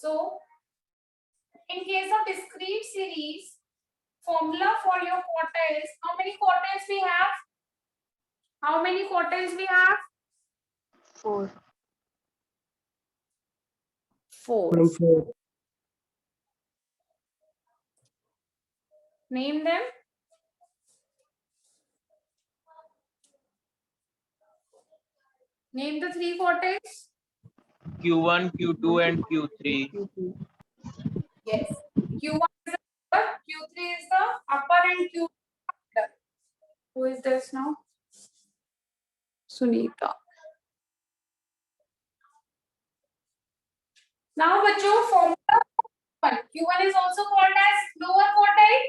So in case of discrete series, formula for your quartiles, how many quartiles we have? How many quartiles we have? 4. 4. Ma'am, 4. Name them. Name the 3 quartiles. Q1, Q2, and Q3. Yes. Q1 is the upper, Q3 is the upper, and Q. Who is this now? Sunita. Now, bachcho, formula one. Q1 is also called as lower quartile.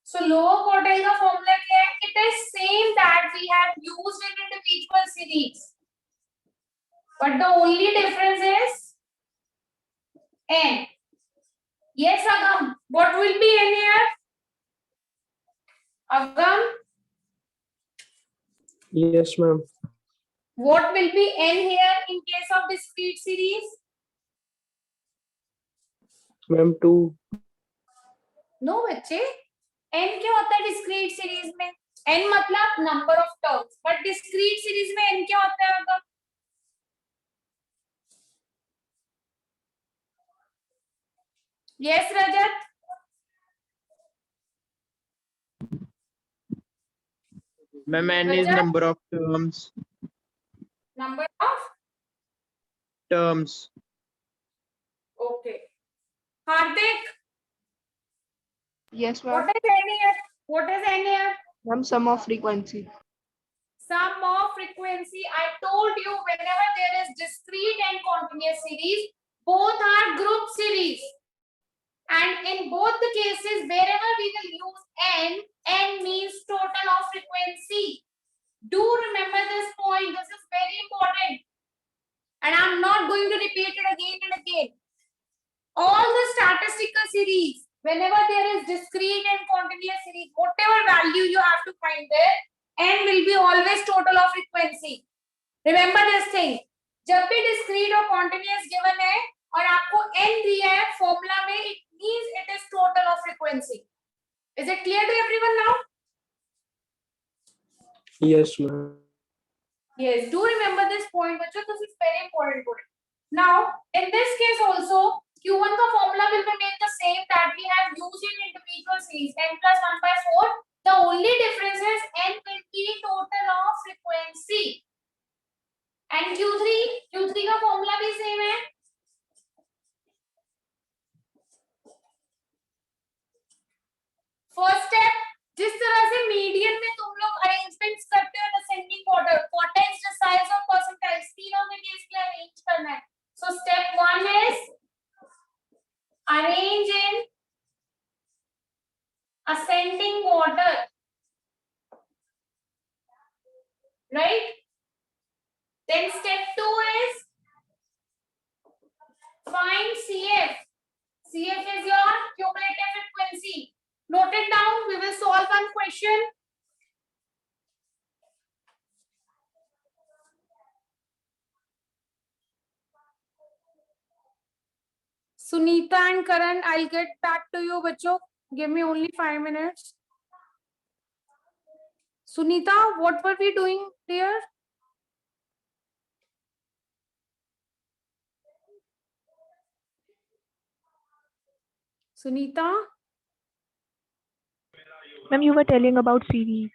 So, lower quartile का formula क्या है? It is same that we have used in individual series, but the only difference is n. Yes, Agam. What will be n here? Agam. Yes, ma'am. What will be n here in case of discrete series? Ma'am, 2. No, बच्चे. n क्या होता है discrete series में? n मतलब number of terms, but discrete series में n क्या होता है अगर? Yes, Rajat. Ma'am, n is Rajat? number of terms. Number of. Terms. Okay. Hardik, Yes, what ma'am. is n here? What is n here? Ma'am, sum of frequency. Sum of frequency. I told you whenever there is discrete and continuous series, both are group series. And in both the cases, wherever we will use n, n means total of frequency. Do remember this point. This is very important. And I'm not going to repeat it again and again. All the statistical series, whenever there is discrete and continuous series, whatever value you have to find there, n will be always total of frequency. Remember this thing. जब भी discrete और continuous given है और आपको n दिया है formula में, it means it is total of frequency. Is it clear to everyone now? Yes, ma'am. Yes, do remember this point, bachcho. This is very important point. Now, in this case also, Q1 का formula will remain the same that we have used in individual series, n plus 1 by 4. The only difference is n will be total of frequency. And Q3 का formula भी same है. First step, जिस तरह से median में तुम लोग arrangements करते हो असेंडिंग ऑर्डर, क्वार्टाइल्स, डेसिमल्स और परसेंटाइल्स, तीनों के केस में अरेंज करना है. So step 1 is arrange in ascending order, right? Then step 2 is find CF. CF is your cumulative frequency. Note it down. We will solve one question. Sunita and Karan, I'll get back to you, bachcho. Give me only 5 minutes. Sunita, what were we doing here? Sunita? Ma'am, you were telling about series.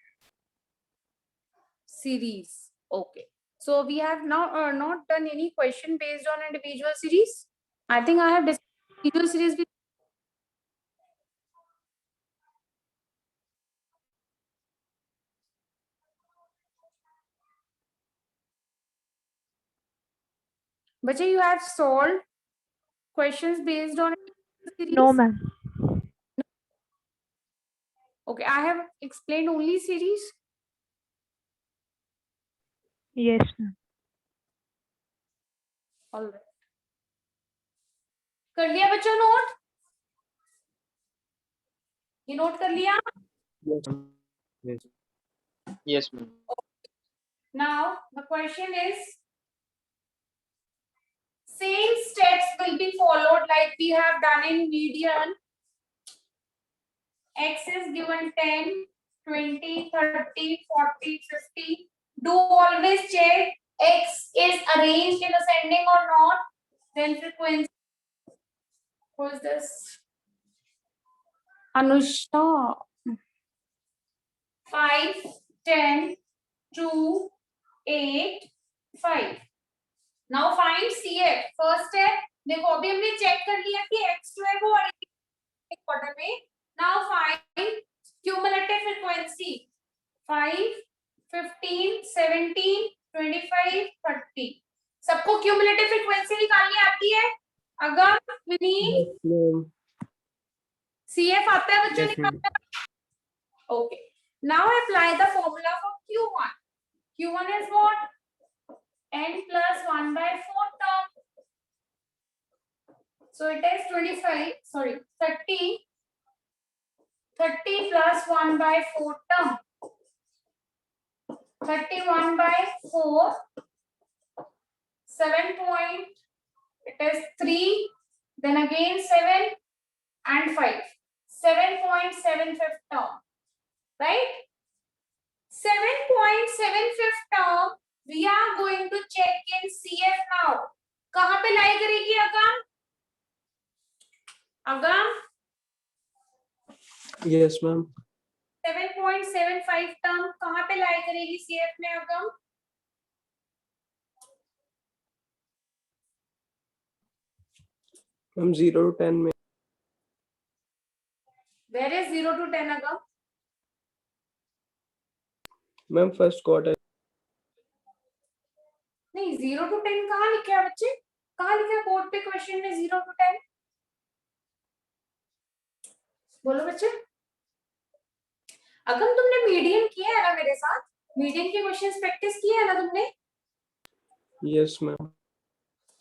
Series. Okay. So we have now not done any question based on individual series. I think I have discussed individual series with Bacha, you have solved questions based on series? No, ma'am. Okay, I have explained only series. Yes, ma'am. All right. कर लिया बच्चों note? ये note कर लिया? Yes, ma'am. Yes. Yes, ma'am. Now the question is Same steps will be followed like we have done in median. X is given 10, 20, 30, 40, 50. Do always check X is arranged in ascending or not. Then frequency. Who is this? Anushka. 5, 10, 2, 8, 5. Now find CF. First step. देखो अभी हमने check कर लिया कि X जो है वो quarter में. Now find cumulative frequency. 5, 15, 17, 25, 30. सबको cumulative frequency निकालनी आती है? अगर विनीत Yes, ma'am. CF आता है बच्चों Yes, ma'am. निकालना. Okay. Now apply the formula for Q1. Q1 is what? N plus 1 by 4 term. So it is 25, sorry, 30. 30 plus 1 by 4 term. 31 by 4. 7 point. It is 3. Then again 7 and 5. 7.75 term. Right? 7.75 term. We are going to check in CF now. कहाँ पे लाई करेगी अगम? अगम Yes, ma'am. 7.75 term कहाँ पे लाई करेगी CF में अगम? Ma'am, 0 to 10 में. Where is 0 to 10 Agam? Ma'am, first quarter. नहीं 0 to 10 कहाँ लिखा है बच्चे? कहाँ लिखा है बोर्ड पे क्वेश्चन में 0 to 10? बोलो बच्चे. अगम तुमने मीडियन किया है ना मेरे साथ? मीडियन के क्वेश्चंस प्रैक्टिस किए है ना तुमने? Yes, ma'am.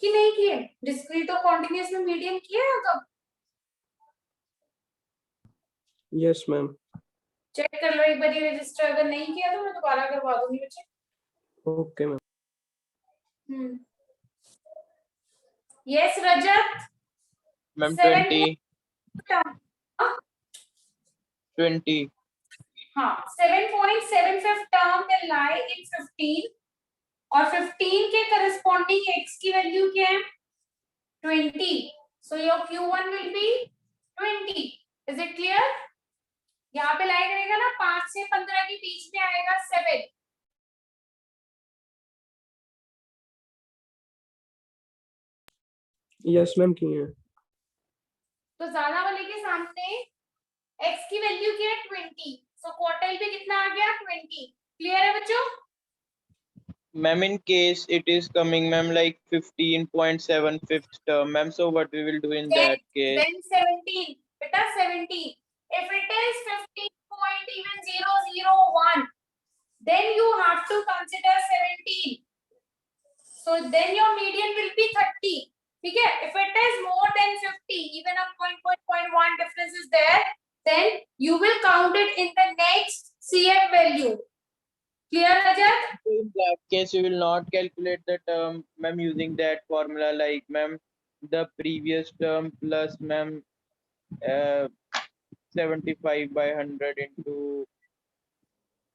कि नहीं किए? डिस्क्रीट और कॉन्टिन्यूअस में मीडियन किया है अगम? Yes, ma'am. चेक कर लो एक बार रजिस्टर. अगर नहीं किया तो मैं दोबारा करवा दूंगी बच्चे. Okay, ma'am. यस रजत. Ma'am, 7 20, term. 20. हाँ 7.75 टर्म will lie in 15 और 15 के करस्पॉन्डिंग x की वैल्यू क्या है? 20. So your Q1 will be 20. Is it clear? यहाँ पे लाई करेगा ना 5 से 15 के बीच में आएगा 7. Yes, ma'am. किए हैं. तो ज्यादा वाले के सामने x की वैल्यू क्या है? 20. So क्वार्टाइल पे कितना आ गया? 20. क्लियर है बच्चों? Ma'am, in case it is coming, ma'am, like 15.75 term, ma'am. So what we will do in that case? Then 17. Beta 17. If it is 15.001, then you have to consider 17. So then your median will be 30. ठीक है? If it is more than 50, even a 0.1 difference is there, then you will count it in the next CF value. Clear, Rajat? In that case, you will not calculate the term, ma'am, using that formula, like, ma'am, the previous term plus, ma'am, 75 by 100 into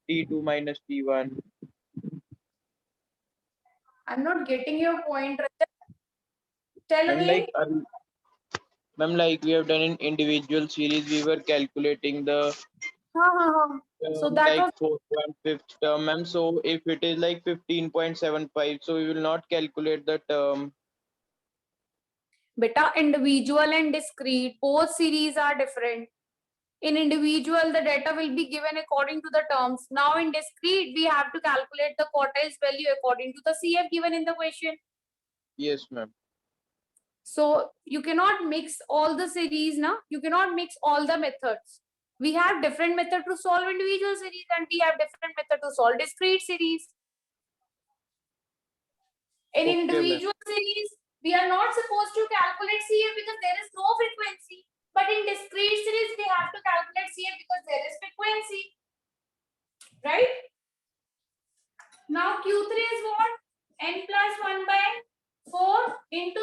T2 minus T1. I'm not getting your point, Rajat. Tell Ma'am, again. like, ma'am, like we have done in individual series, we were calculating the हाँ. So that like was 4.5 term, ma'am. So if it is like 15.75, so we will not calculate the term. beta individual and discrete. Both series are different. In individual, the data will be given according to the terms. Now in discrete, we have to calculate the quartiles value according to the CF given in the question. Yes, ma'am. So you cannot mix all the series, na? You cannot mix all the methods. We have different method to solve individual series and we have different method to solve discrete series. In Okay, ma'am. individual series, we are not supposed to calculate CF because there is no frequency. But in discrete series, we have to calculate CF because there is frequency. Right? Now Q3 is what? N plus 1 by 4 into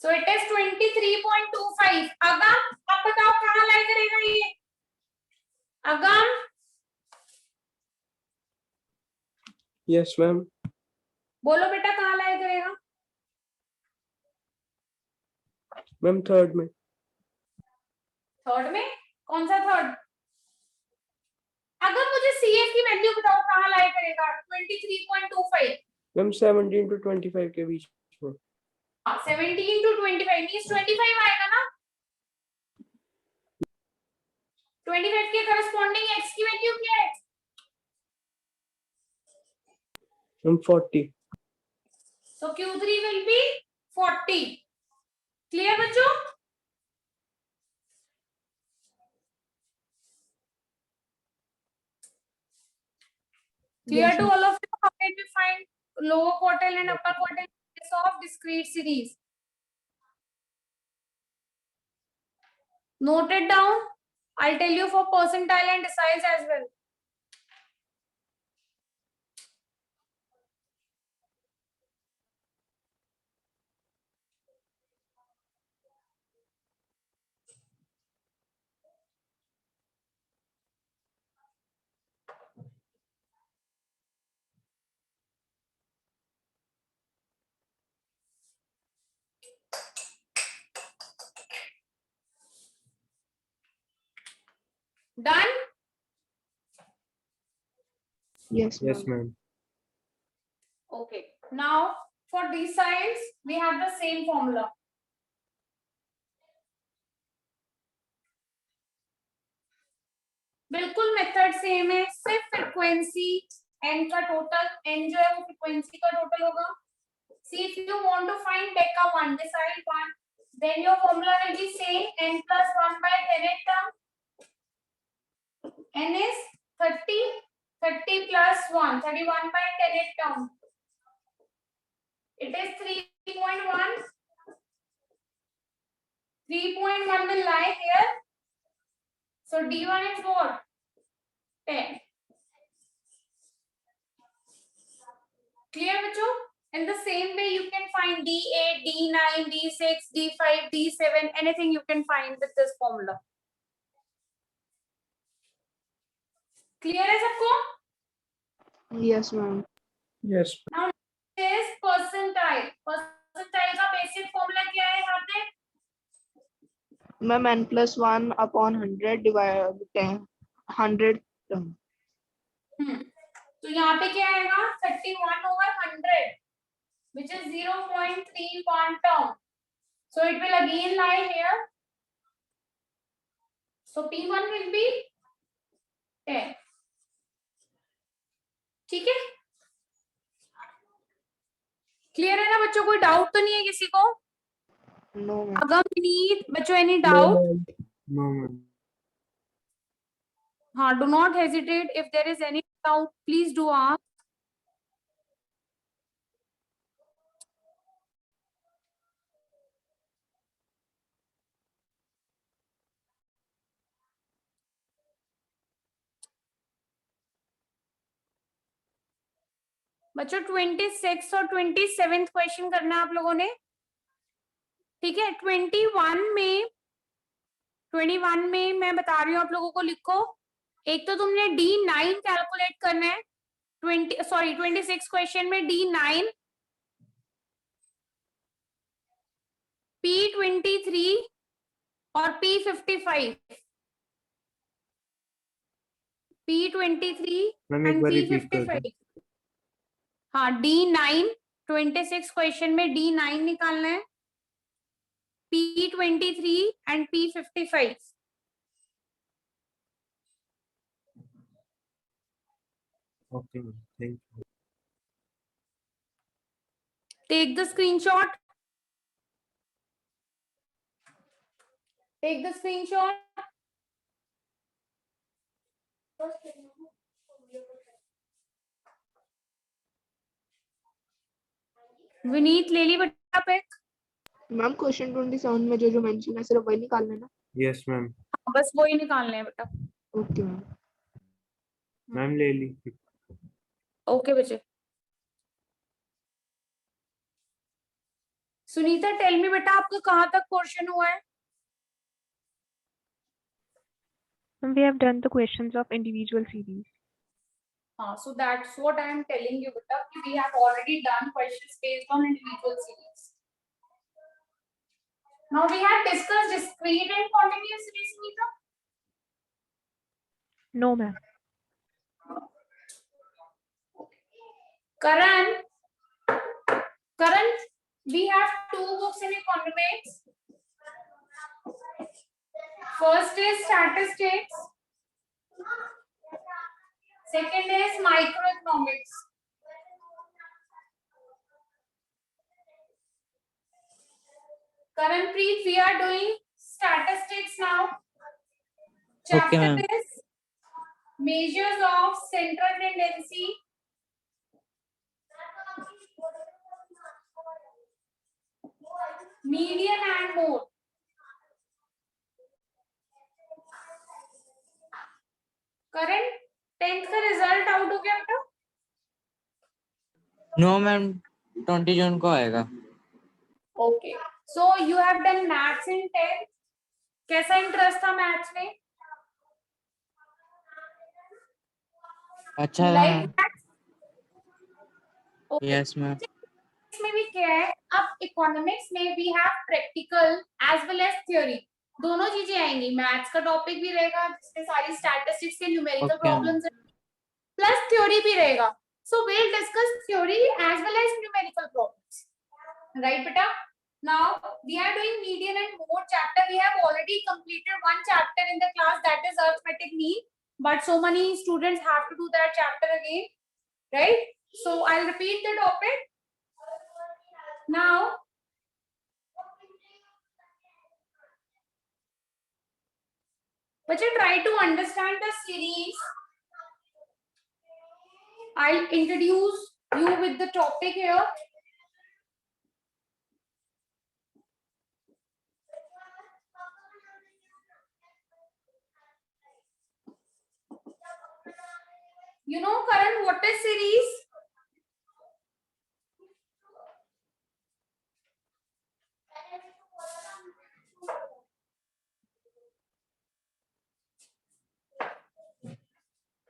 So it is 23.25. अगम अब बताओ कहाँ लाई करेगा ये? अगम Yes, ma'am. बोलो बेटा कहाँ लाई करेगा? Ma'am, third में. थर्ड में? कौन सा थर्ड? अगर मुझे CF की वैल्यू बताओ कहाँ लाई करेगा? 23.25. Ma'am, 17 to 25 के बीच में. 17 to 25 means 25 आएगा ना? 25 के करस्पॉन्डिंग x की वैल्यू क्या है? Ma'am, 40. So Q3 will be 40. Clear बच्चों? Clear Yes, to ma'am. all of you? How can we find lower quartile and upper quartile of discrete series? Note it down. I'll tell you for percentile and deciles as well. Done? Yes, ma'am. Yes, ma'am. Okay. Now for deciles, we have the same formula. बिल्कुल method same है, सिर्फ frequency n का total, n जो है वो frequency का total होगा. See if you want to find deca 1, decile 1, then your formula will be same, n plus 1 by 10th term. N is 30, 30 plus 1, 31 by 10th term. It is 3.1. 3.1 will lie here. So D1 is what? 10. Clear बच्चों? In the same way you can find D8, D9, D6, D5, D7, anything you can find with this formula. Clear है सबको? Yes, ma'am. Yes. Now is percentile. Percentile का basic formula क्या है यहाँ पे? Ma'am, n plus 1 upon 100 divided 10. 100 term. तो यहाँ पे क्या आएगा? 31 over 100, which is 0.31 term. So it will again lie here. So P1 will be 10. ठीक है? क्लियर है ना बच्चों? कोई डाउट तो नहीं है किसी को? No, ma'am. अगर नीड बच्चों any No, doubt? ma'am. No, ma'am. हाँ, do not hesitate. If there is any doubt, please do ask. बच्चों 26 और 27 क्वेश्चन करना है आप लोगों ने, ठीक है? 21 में मैं बता रही हूँ आप लोगों को, लिखो. एक तो तुमने D9 कैलकुलेट करना है. 26 क्वेश्चन में D9, P23 और P55. P23 Ma'am, and एक बार repeat कर P55. दो. हाँ, D9 26 क्वेश्चन में D9 निकालना है, P23 and P55. Okay, ma'am. Thank you. Take the screenshot. Take the screenshot. Vineet ले ली बेटा पिक. मैम क्वेश्चन 27 में जो जो मेंशन है सिर्फ वही निकालना है ना? Yes, ma'am. बस वही निकालने हैं बेटा. Okay ma'am. Ma'am, ले ली. ओके बच्चे. सुनीता टेल मी बेटा आपका कहाँ तक पोर्शन हुआ है? Ma'am, we have done the questions of individual series. So that's what I am telling you beta कि we have already done questions based on individual series. Now we have discussed discrete and continuous series, Sunita. No, ma'am. Karan, we have two books in economics. First is statistics. Second is microeconomics. Karanpreet, we are doing statistics now. Chapter ma'am. is measures of central tendency. Median and mode. Current 10th का result out हो गया बेटा? No ma'am 20 जून को आएगा. Okay. So you have done maths in 10th. कैसा interest था maths में? अच्छा था Like ma'am. maths? Okay. Yes ma'am. इसमें भी क्या है? अब इकोनॉमिक्स में we have practical as well as theory. दोनों चीजें आएंगी. मैथ्स का टॉपिक भी रहेगा जिसमें सारी स्टैटिस्टिक्स के numerical Okay. Problems plus theory भी रहेगा. सो we'll discuss theory as well as numerical problems. Right beta? Now we are doing median and mode chapter. We have already completed one chapter in the class, that is arithmetic mean, but so many students have to do that chapter again, right? So I'll repeat the topic. Now but you try to understand the series. I'll introduce you with the topic here. You know, Karan, what is series?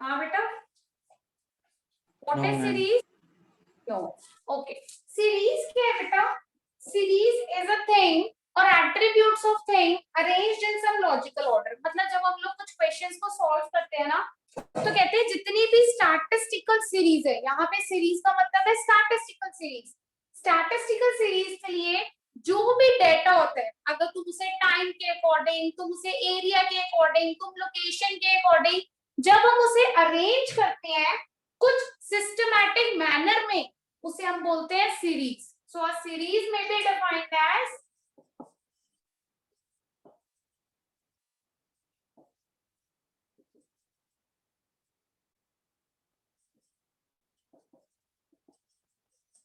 हाँ बेटा. What No, is ma'am. series? No. Okay. Series क्या है बेटा? Series is a thing or attributes of thing arranged in some logical order. मतलब जब हम लोग कुछ questions को solve करते हैं ना, तो कहते हैं जितनी भी statistical series है, यहाँ पे series का मतलब है statistical series. Statistical series के लिए जो भी डेटा होता है, अगर तुम उसे टाइम के अकॉर्डिंग, तुम उसे एरिया के अकॉर्डिंग, तुम लोकेशन के अकॉर्डिंग, जब हम उसे अरेंज करते हैं कुछ सिस्टमैटिक मैनर में, उसे हम बोलते हैं सीरीज. सो अ सीरीज में be defined as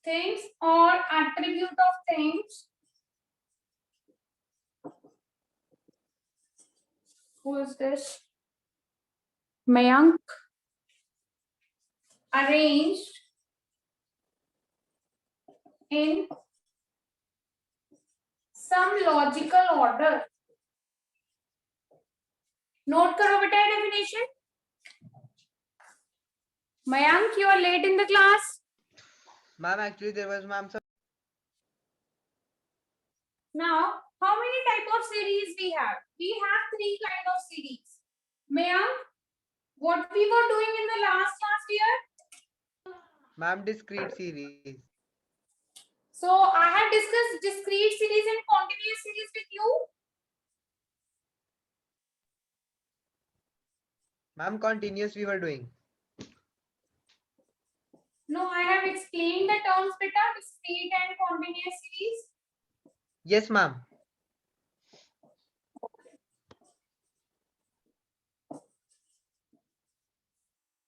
things or attribute of things. Who is this? Mayank. Arranged in some logical order. Note करो बेटा definition. Mayank, you are late in the class. Ma'am, actually there was some. Now, how many type of series we have? We have three kind of series. Mayank, what we were doing in the last year? Ma'am, discrete series. So I have discussed discrete series and continuous series with you. Ma'am, continuous we were doing. No, I have explained the terms beta, discrete and continuous series. Yes, ma'am.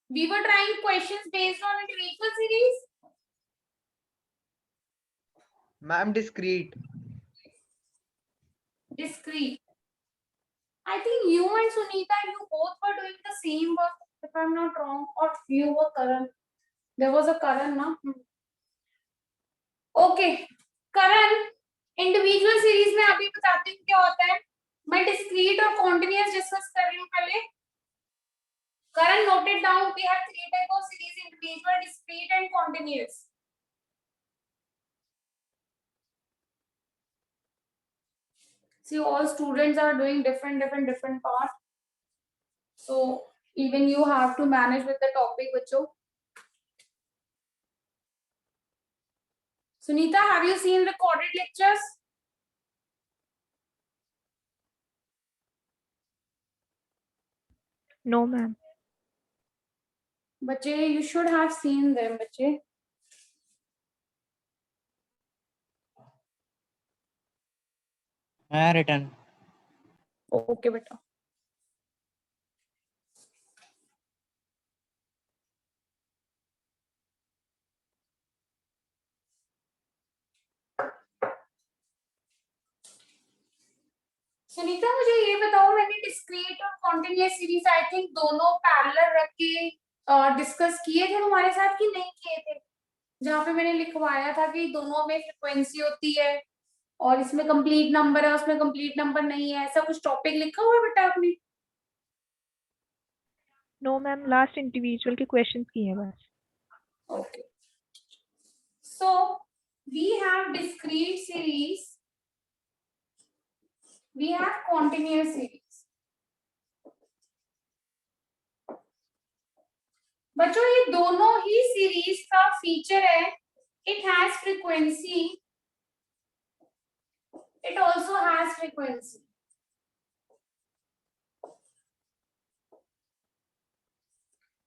We were trying questions based on individual series. Ma'am, discrete. Discrete. I think you and Sunita, you both were doing the same work, if I'm not wrong, or you were Karan. There was a Karan, na? Okay, Karan, individual series में अभी बताती हूँ क्या होता है. मैं discrete और continuous discuss कर रही हूँ पहले. Karan, note it down. We have 3 types of series: individual, discrete, and continuous. See, all students are doing different part. So even you have to manage with the topic, bachcho. Sunita, have you seen recorded lectures? No, ma'am. Bache, you should have seen them, bache. मैं return Okay, beta. Sunita, मुझे ये बताओ, मैंने discrete और continuous series I think दोनों parallel रख के discuss किए थे तुम्हारे साथ कि नहीं किए थे? जहाँ पे मैंने लिखवाया था कि दोनों में फ्रीक्वेंसी होती है और इसमें कंप्लीट नंबर है, उसमें कंप्लीट नंबर नहीं है, ऐसा कुछ टॉपिक लिखा हुआ है बेटा आपने? No, ma'am. Last individual के questions किए हैं बस. Okay. So we have discrete series, we have continuous series. बच्चों ये दोनों ही सीरीज का फीचर है, it has frequency, it also has frequency.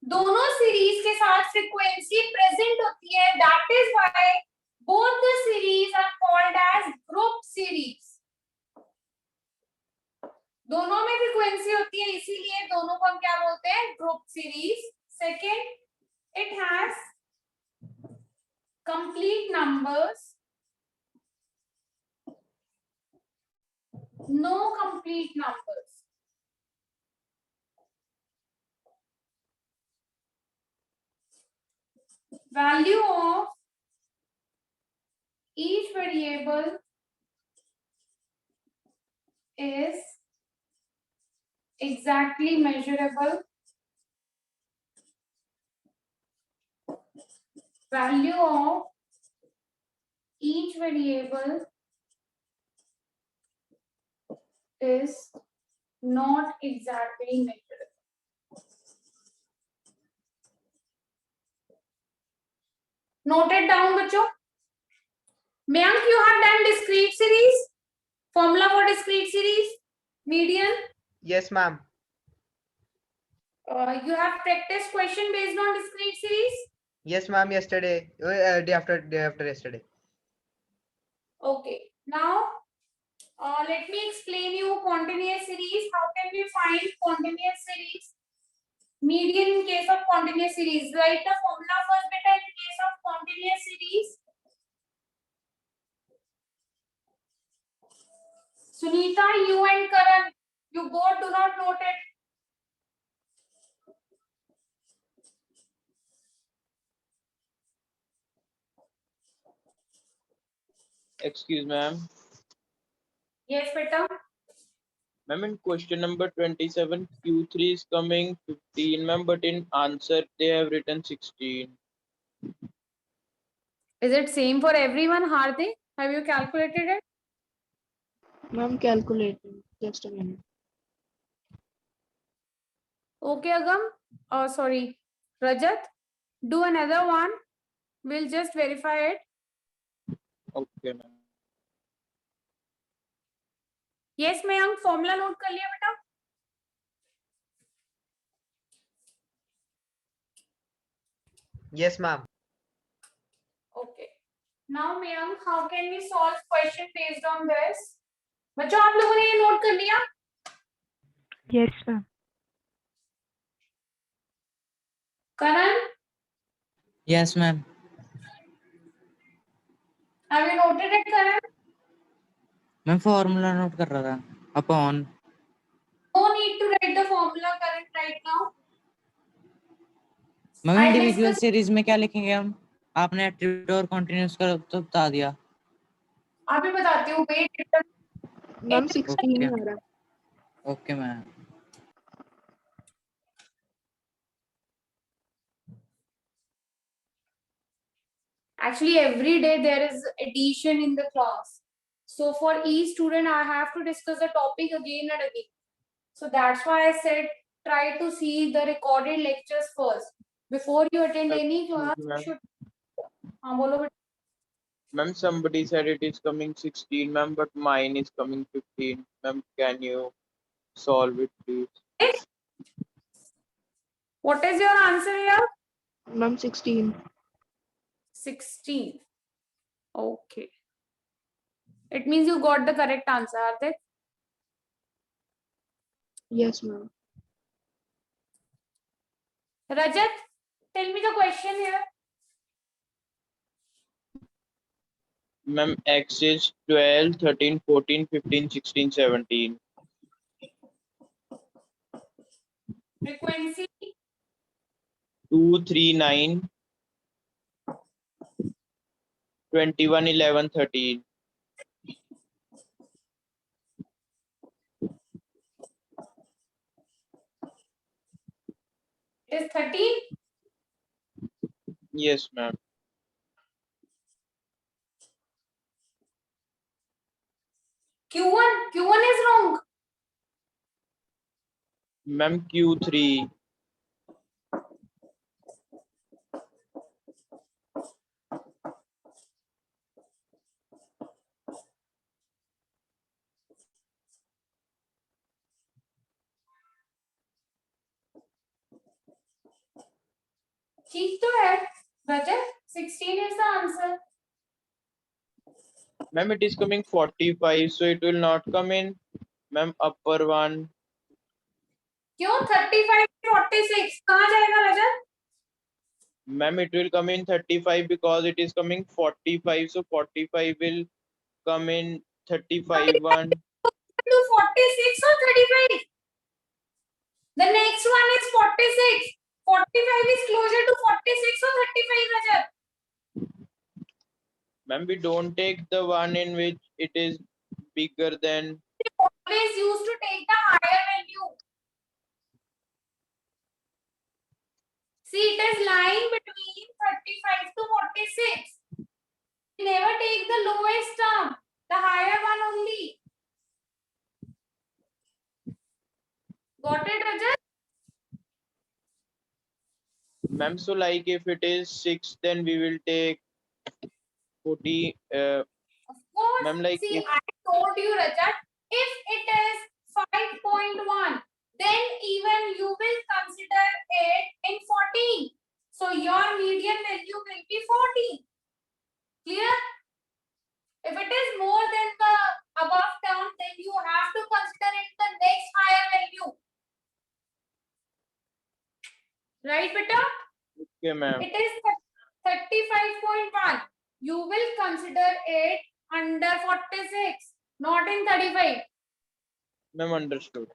दोनों सीरीज के साथ फ्रीक्वेंसी प्रेजेंट होती है. That is why both the series are called as group series. दोनों में फ्रीक्वेंसी होती है, इसीलिए दोनों को हम क्या बोलते हैं? Group series. Second, it has complete numbers, no complete numbers. Value of each variable is exactly measurable. Value of each variable is not exactly measurable. Note it down, बच्चों. Mayank, you have done discrete series. Formula for discrete series. Median. Yes, ma'am. You have practiced question based on discrete series. Yes, ma'am. Yesterday, day after yesterday. Okay. Now, let me explain you continuous series. How can we find continuous series? Median in case of continuous series. Write the formula first, beta. In case of continuous series. Sunita, you and Karan, you both do not note it. Excuse ma'am. Yes, beta. Ma'am, in question number 27, Q3 is coming 15, ma'am, but in answer they have written 16. Is it same for everyone, Hardik? Have you calculated it? Ma'am, calculating. Just a minute. Okay, Agam. Oh, sorry. Rajat, do another one. We'll just verify it. Okay, ma'am. Yes, Mayank, formula note कर लिया बेटा? Yes, ma'am. Okay. Now, Mayank, how can we solve question based on this? बच्चों, आप लोगों ने ये note कर लिया? Yes, ma'am. Karan, yes ma'am. have you noted it, Karan? मैं फॉर्मूला नोट कर रहा था. Upon No need to write the formula, Karan, right now. Ma'am I individual discussed- series में क्या लिखेंगे हम? आपने एट्रीब्यूट और कंटीन्यूअस का तो बता दिया. अभी बताती हूँ, वेट। मैम 16 ही आ रहा है। Okay ma'am. Actually, every day there is addition in the class. So for each student, I have to discuss the topic again and again. So that's why I said try to see the recorded lectures first. Before you attend any class, you should. हाँ बोलो बेटा. Ma'am, somebody said it is coming 16, ma'am, but mine is coming 15. Ma'am, can you solve it, please? What is your answer here? Ma'am 16. 16. Okay. It means you got the correct answer, Hardik. Yes, ma'am. Rajat, tell me the question here. Ma'am, X is 12, 13, 14, 15, 16, 17. Frequency 2, 3, 9, 21, 11, 13. is 13. Yes, ma'am. Q1 is wrong. Ma'am, Q3. ठीक तो है. Rajat, 16 is the answer. Ma'am, it is coming 45, so it will not come in. Ma'am, upper one. क्यों 35 46 कहाँ जाएगा रजत? Ma'am, it will come in 35 because it is coming 45, so 45 will come in 35 one. To 46 or 35? The next one is 46. 45 is closer to 46 or 35, Rajat? Ma'am, we don't take the one in which it is bigger than. Always used to take the higher value. See, it is lying between 35 to 46. We never take the lowest term, the higher one only. Got it, Rajat? Ma'am, so like if it is 6, then we will take 40. Of course. Ma'am, like See, if I told you, Rajat, if it is 5.1, then even you will consider it in 14. So your median value will be 14. Clear? If it is more than the above term, then you have to consider it the next higher value. Right, beta? okay, ma'am. It is 35.1. You will consider it under 46, not in 35. Ma'am, understood.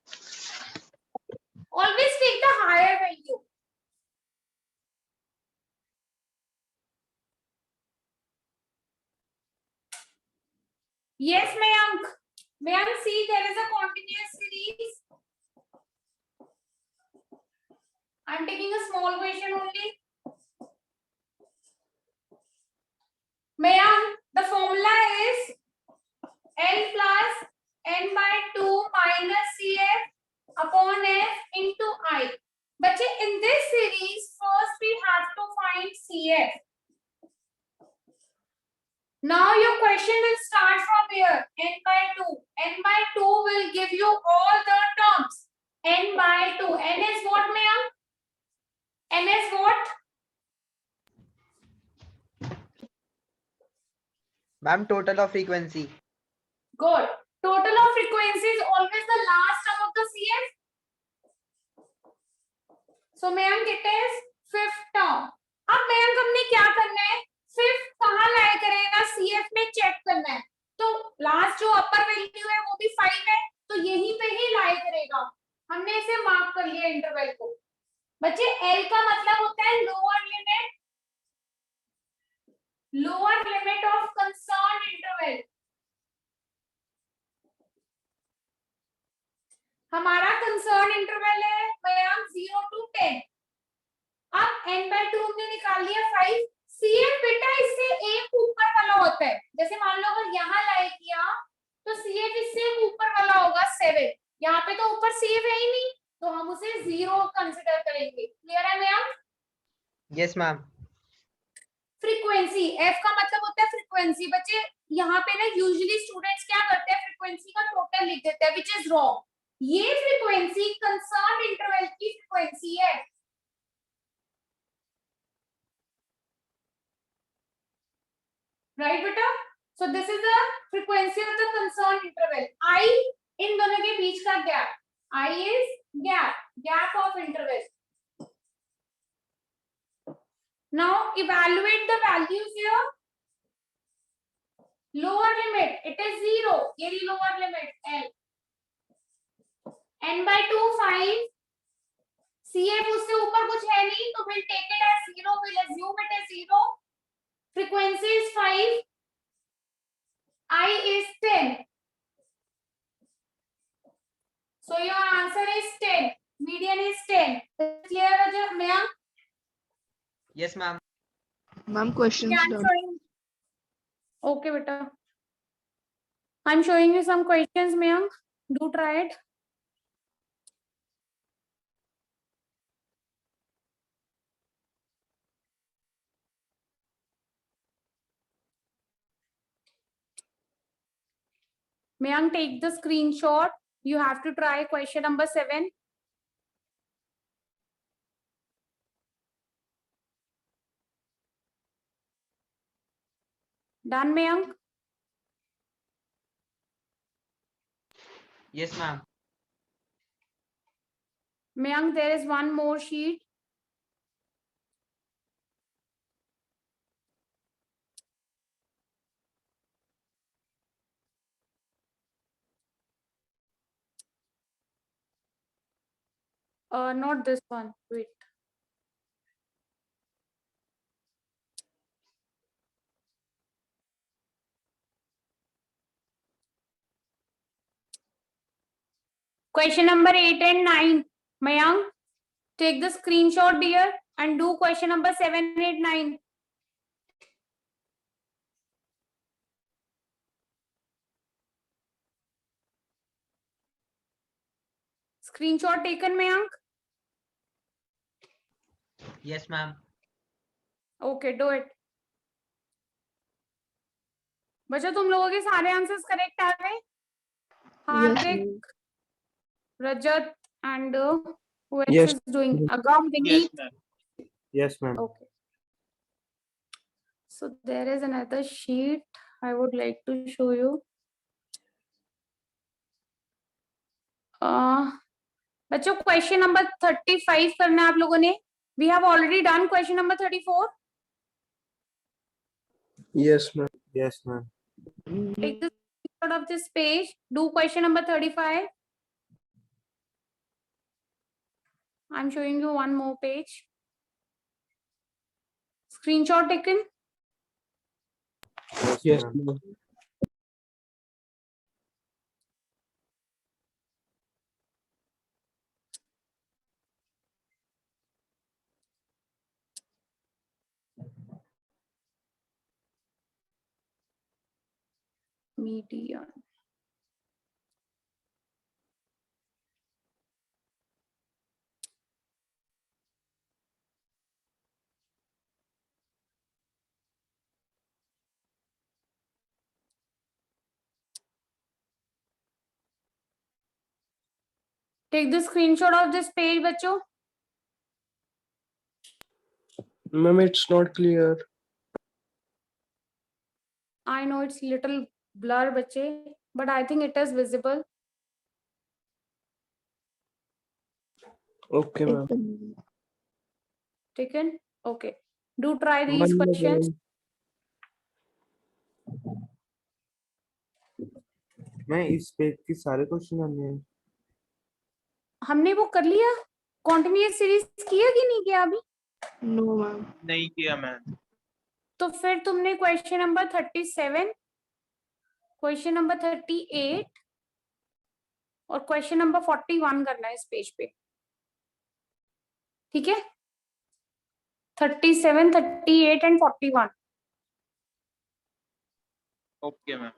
Always take the higher value. Yes, Mayank. Mayank, see, there is a continuous series. I'm taking a small question only. Mayank, the formula is L plus n by 2 minus CF upon F into I. But in this series, first we have to find CF. Now your question will start from here, n by 2. N by 2 will give you all the terms. N by 2. N is what, Mayank? N is what? Ma'am, total of frequency. Good. Total of frequency is always the last term of the CF. So Mayank, it is fifth term. अब Mayank हमने क्या करना है? Fifth कहाँ लाया करेगा? CF में check करना है. तो लास्ट जो अपर वैल्यू है वो भी 5 है, तो यहीं पे ही लाया करेगा. हमने इसे मार्क कर लिया इंटरवल को. बच्चे L का मतलब होता है lower limit of concern interval. n by 2 हमने निकाल लिया 5। CF बेटा इससे एक ऊपर वाला होता है, जैसे मान लो अगर यहाँ लाए किया तो CF इससे एक ऊपर वाला होगा 7। यहाँ पे तो ऊपर CF है ही नहीं, तो हम उसे 0 कंसिडर करेंगे। क्लियर है ma'am? Yes, ma'am. Frequency, F का मतलब होता है फ्रीक्वेंसी। बच्चे यहाँ पे ना यूजुअली स्टूडेंट्स क्या करते हैं, फ्रीक्वेंसी का टोटल लिख देते हैं, विच इज रॉन्ग। ये फ्रीक्वेंसी कंसर्न इंटरवल की फ्रीक्वेंसी है। राइट बेटा? So this is the frequency of the concern interval. I इन दोनों के बीच का gap, I is gap of interval. Now evaluate the values here. Lower limit, it is 0. ये रही lower limit L. n by 2 5. CF उससे ऊपर कुछ है नहीं, तो we'll take it as 0. We'll assume it as 0. Frequency is 5. I is 10. So your answer is 10. Median is 10. Clear Rajat? Ma'am? Yes, ma'am. Ma'am, questions Yeah, I'm done. showing. Okay, beta. I'm showing you some questions, ma'am. Do try it. Mayank, take the screenshot. You have to try question number 7. Done, Mayank? Yes, ma'am. Mayank, there is one more sheet. Not this one. Wait. Question number 8 and 9. Mayank, take the screenshot, dear, and do question number 7, 8, 9. Screenshot taken, Mayank? Yes, ma'am. Okay, do it. बच्चों तुम लोगों के सारे answers correct आ गए? हार्दिक, Rajat, and who else Yes. is doing? Agam, Vineet. Yes, ma'am. Yes, ma'am. Okay. So there is another sheet I would like to show you. बच्चों question number 35 करना है आप लोगों ने. We have already done question number 34. Yes, ma'am. Yes, ma'am. Take the screenshot of this page. Do question number 35. I'm showing you one more page. Screenshot taken. Yes, ma'am. Median. Take the screenshot of this page, बच्चों. Ma'am, it's not clear. I know it's little blur, बच्चे, but I think it is visible. Okay, ma'am. Taken. Okay. Do try these One more questions. time. मैं इस page के सारे question आने हैं. हमने वो कर लिया. Continuous series किया कि नहीं किया अभी? No, ma'am. नहीं किया मैम. तो फिर तुमने क्वेश्चन नंबर 37, क्वेश्चन नंबर 38 और क्वेश्चन नंबर 41 करना है इस पेज पे. ठीक है? 37, 38 and 41. Okay, ma'am.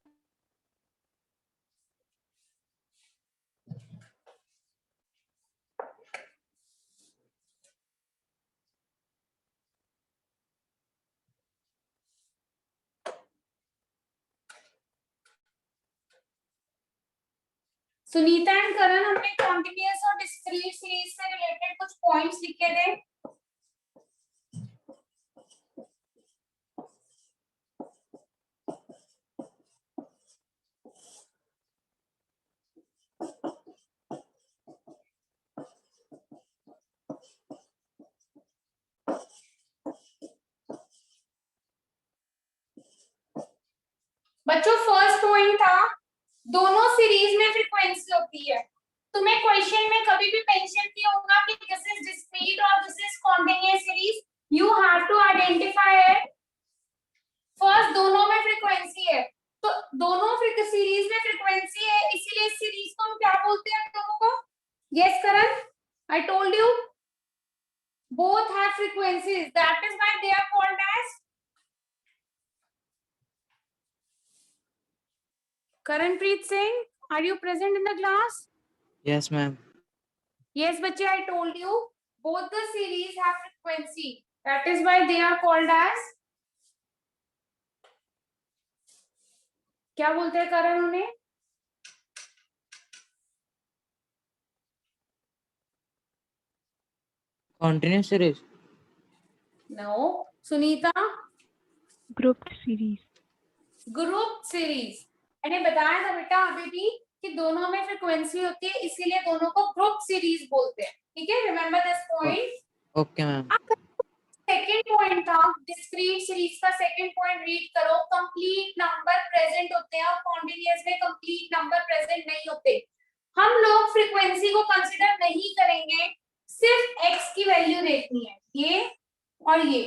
Sunita and Karan हमने कॉन्टिन्यूअस और डिस्क्रीट सीरीज से रिलेटेड कुछ पॉइंट्स लिखे थे. बच्चों फर्स्ट पॉइंट था दोनों सीरीज में फ्रीक्वेंसी होती है. तुम्हें क्वेश्चन में कभी भी मेंशन किया होगा कि दिस इज डिस्क्रीट और this is continuous series. You have to identify it. First दोनों में फ्रीक्वेंसी है, तो दोनों सीरीज में फ्रीक्वेंसी है, इसीलिए इस सीरीज को हम क्या बोलते हैं दोनों को? Yes Karan, I told you both have frequencies, that is why they are called as. Karanpreet Singh, are you present in the class? Yes, ma'am. Yes बच्चे, I told you both the series have frequency, that is why they are called as. क्या बोलते हैं करण उन्हें? Continuous series. No. Sunita? Grouped series. Group series. मैंने बताया था बेटा अभी भी कि दोनों में फ्रीक्वेंसी होती है, इसीलिए दोनों को ग्रुप सीरीज बोलते हैं. ठीक है, remember this point. Okay, ma'am. Second point था डिस्क्रीट सीरीज का. सेकेंड पॉइंट रीड करो. कंप्लीट नंबर प्रेजेंट होते हैं और कॉन्टिन्यूअस में कंप्लीट नंबर प्रेजेंट नहीं होते. हम लोग फ्रीक्वेंसी को कंसीडर नहीं करेंगे, सिर्फ एक्स की वैल्यू देखनी है, ये और ये.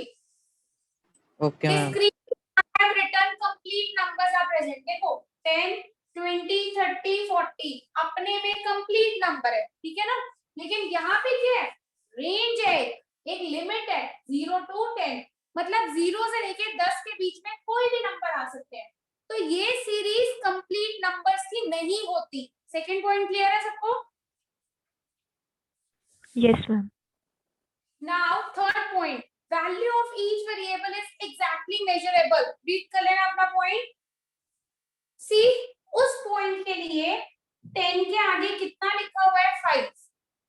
Okay, ma'am. Discrete I have written complete numbers are present. देखो 10, 20, 30, 40 अपने में कंप्लीट नंबर है, ठीक है ना. लेकिन यहाँ पे क्या है? रेंज है, एक लिमिट है 0 to 10, मतलब 0 से लेके 10 के बीच में कोई भी नंबर आ सकते हैं. तो ये सीरीज कंप्लीट नंबर्स की नहीं होती. सेकंड पॉइंट क्लियर है सबको? Yes, ma'am. Now third point, value of each variable is exactly measurable. Read कर लेना अपना point. See, उस point के लिए 10 के आगे कितना लिखा हुआ है? 5.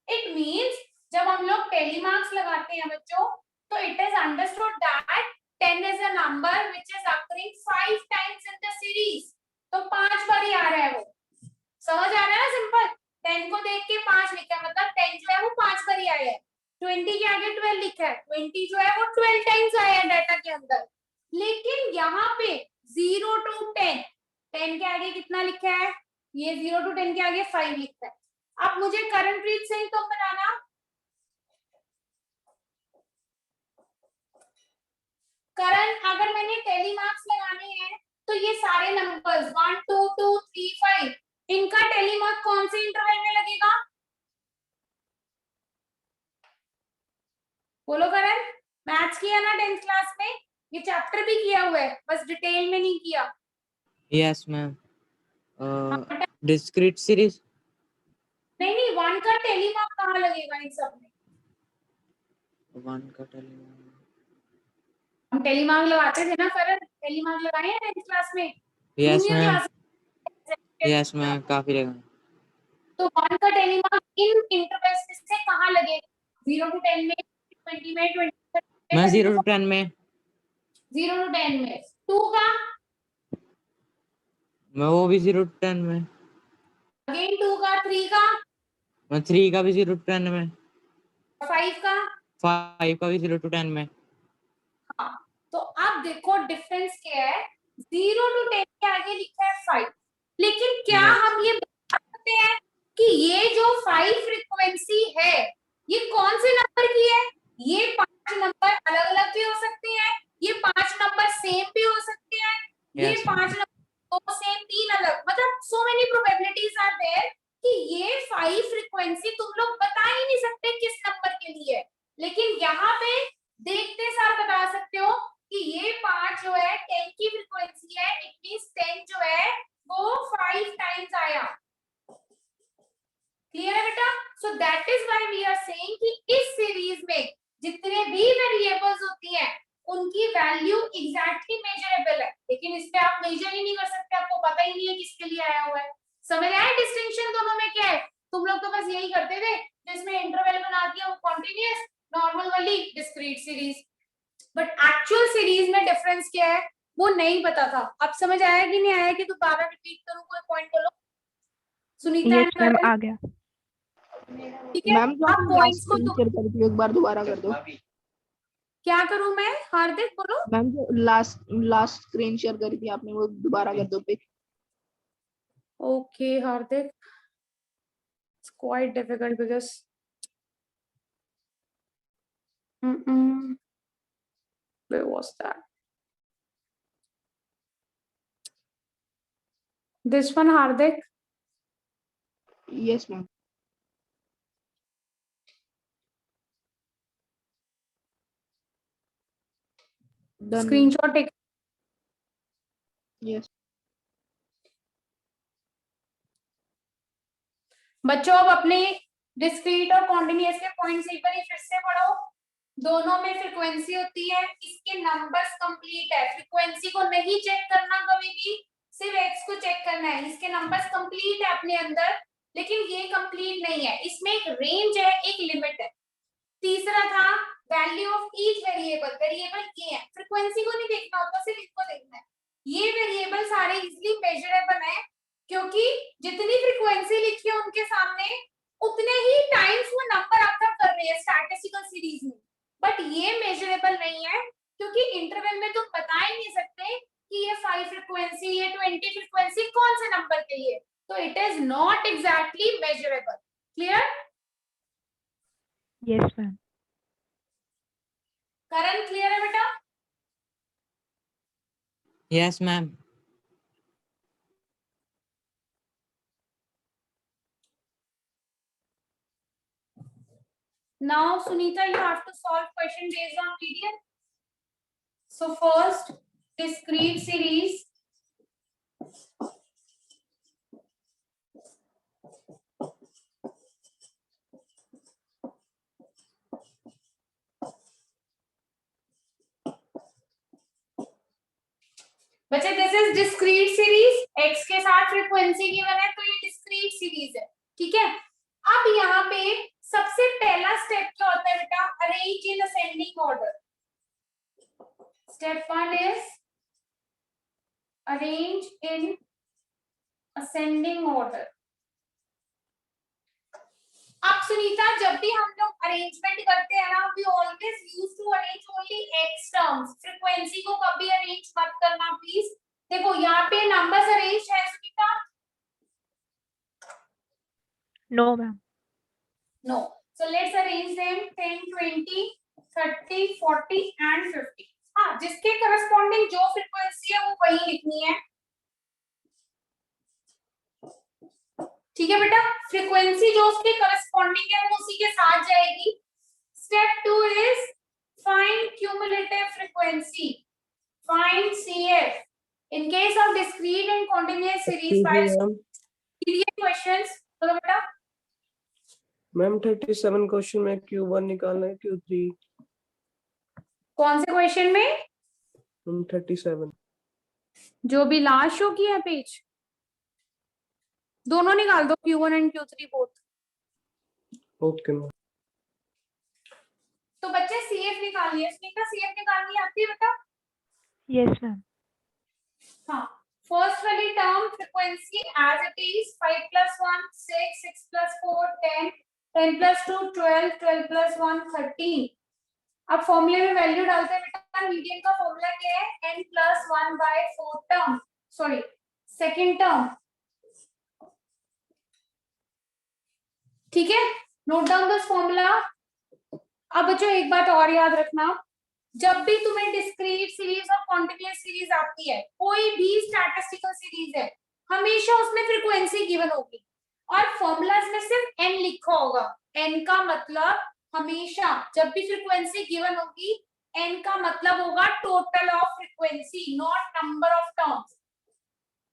It means जब हम लोग टेलीमार्क्स लगाते हैं बच्चों, तो it is understood that 10 is a number which is occurring 5 times in the series. तो 5 बार ही आ रहा है वो. समझ आ रहा है ना? सिंपल. 10 को देख के 5 लिखा है, मतलब 10 जो है वो 5 बार ही आया है. 20 के आगे 12 लिखा है, 20 जो है वो 12 टाइम्स आया है डाटा के अंदर. लेकिन यहाँ पे 0 to 10, 10 के आगे कितना लिखा है? ये 0 to 10 के आगे 5 लिखा है. अब मुझे करणप्रीत सिंह तुम बताना, करण अगर मैंने टेलीमार्क्स लगाने हैं तो ये सारे नंबर्स 1 2 2 3 5 इनका टेलीमार्क कौन से इंटरवल में लगेगा? बोलो करण. मैथ्स किया ना 10th क्लास में? ये चैप्टर भी किया हुआ है, बस डिटेल में नहीं किया. Yes, ma'am. Discrete series. नहीं 1 का टेलीमार्क कहाँ लगेगा इन सब में? One का telemark. हम टेलीमार्क लगाते थे ना करण, टेलीमार्क लगाए हैं 10th क्लास में? Yes, junior ma'am. Class. Yes, ma'am. काफी रहेगा. तो 1 का टेलीमार्क इन इंटरवल्स से कहाँ लगेगा? 0 to 10 में, 20 में, 20 में, मैं 0 to 10 में. 0 to 10 में. 2 का मैं वो भी 0 to 10 में. अगेन 2 का. 3 का, मैं 3 का भी 0 to 10 में. 5 का. 5 का भी 0 to 10 में. हाँ, तो अब देखो डिफरेंस क्या है. 0 to 10 के आगे लिखा है 5, लेकिन क्या Yes. हम ये बता सकते हैं कि ये जो 5 फ्रीक्वेंसी है ये कौन से नंबर की है? ये 5 नंबर अलग अलग भी हो सकते हैं, ये 5 नंबर सेम भी हो सकते हैं, ये Yes. 5 नंबर 2 सेम 3 अलग, मतलब so many probabilities are there कि ये 5 फ्रीक्वेंसी तुम लोग बता ही नहीं सकते किस नंबर के लिए. लेकिन यहाँ पे देखते की वैल्यू एग्जैक्टली मेजरेबल है, लेकिन इस पे आप मेजर ही नहीं कर सकते, आपको पता ही नहीं है किसके लिए आया हुआ है। समझ आया डिस्टिंक्शन दोनों में क्या है? तुम लोग तो बस यही करते थे, जिसमें इंटरवल बना दिया वो कॉन्टिन्यूअस, नॉर्मल वाली discrete series, but actual series में डिफरेंस क्या है वो नहीं पता था। अब समझ आया कि नहीं आया कि दोबारा रिपीट करूं, कोई पॉइंट बोलो सुनीता Yes, एंड ma'am, करण, आ गया. ठीक है? मैम जो अब आपने लास्ट पॉइंट्स को स्क्रीन शेयर करी थी एक बार दोबारा कर दो। क्या करूं मैं? हार्दिक बोलो। मैम जो लास्ट स्क्रीन शेयर करी थी आपने वो दोबारा कर दो पे। Okay, Hardik. It's quite difficult because where was that? This one, Hardik. Yes ma'am. Done. Screenshot take. Yes. बच्चों अब अपने डिस्क्रीट और कॉन्टिन्यूअस के पॉइंट्स एक बार फिर से पढ़ो। दोनों में फ्रीक्वेंसी होती है, इसके नंबर्स कंप्लीट है, फ्रीक्वेंसी को नहीं चेक करना कभी भी, सिर्फ एक्स को चेक करना है। इसके नंबर्स कंप्लीट है अपने अंदर, लेकिन ये कंप्लीट नहीं है, इसमें एक रेंज है, एक लिमिट है। तीसरा था value of each variable, variable ये है, फ्रीक्वेंसी को नहीं देखना होता, सिर्फ इसको देखना है। ये वेरिएबल सारे इजीली मेजरेबल है, क्योंकि जितनी फ्रीक्वेंसी लिखी है उनके सामने उतने ही टाइम्स वो नंबर आपका कर रहे हैं स्टैटिस्टिकल सीरीज में, बट ये मेजरेबल नहीं है, क्योंकि इंटरवल में तुम बता ही नहीं सकते कि ये 5 फ्रीक्वेंसी, ये 20 फ्रीक्वेंसी कौन से नंबर के लिए, तो it is not exactly measurable. Clear? Yes, ma'am. Karan clear है बेटा? Yes, ma'am. Now, Sunita, you have to solve question based on PDF. So first, discrete series. बच्चे this is discrete series, x के साथ frequency given है, तो ये discrete series है, ठीक है? अब यहाँ पे सबसे पहला स्टेप क्या होता है बेटा? Arrange in ascending order. Step 1 is arrange in ascending order. अब सुनीता, जब भी हम लोग अरेंजमेंट करते हैं ना, we always use to arrange only X terms, frequency को कभी अरेंज मत करना प्लीज। देखो यहाँ पे नंबर्स अरेंज है Sunita? No, ma'am. No. So let's arrange them 10, 20, 30, 40 and 50. हाँ, जिसके करस्पॉन्डिंग जो फ्रीक्वेंसी है वो वही लिखनी है, ठीक है बेटा? फ्रीक्वेंसी जो उसके करस्पॉन्डिंग है वो उसी के साथ जाएगी। Step 2 is find cumulative frequency, find CF in case of discrete and continuous series files. Questions तो बेटा मैम 37 क्वेश्चन में Q1 निकालना है, Q3 कौन से क्वेश्चन में? 37 जो भी लास्ट शो किया पेज, दोनों निकाल दो, Q1 and Q3 both. Okay ma'am. तो बच्चे CF निकालिए, CF निकालनी आती है बेटा? Yes, ma'am. हाँ, फर्स्ट वाली term frequency as it is 5 + 1 6, 6 + 4 10, 10 + 2 12, 12 + 1 13। अब फॉर्मूले में वैल्यू डालते हैं बेटा। मीडियन का फॉर्मूला क्या है? n + 1/4 term, sorry second term, ठीक है? Note down this formula. अब बच्चों एक बात और याद रखना, जब भी तुम्हें डिस्क्रीट सीरीज और कॉन्टिन्यूअस सीरीज आती है, कोई भी स्टैटिस्टिकल सीरीज है, हमेशा उसमें फ्रीक्वेंसी गिवन होगी और फॉर्मूलाज में सिर्फ n लिखा होगा। n का मतलब हमेशा जब भी फ्रीक्वेंसी गिवन होगी, n का मतलब होगा total of frequency, not number of terms.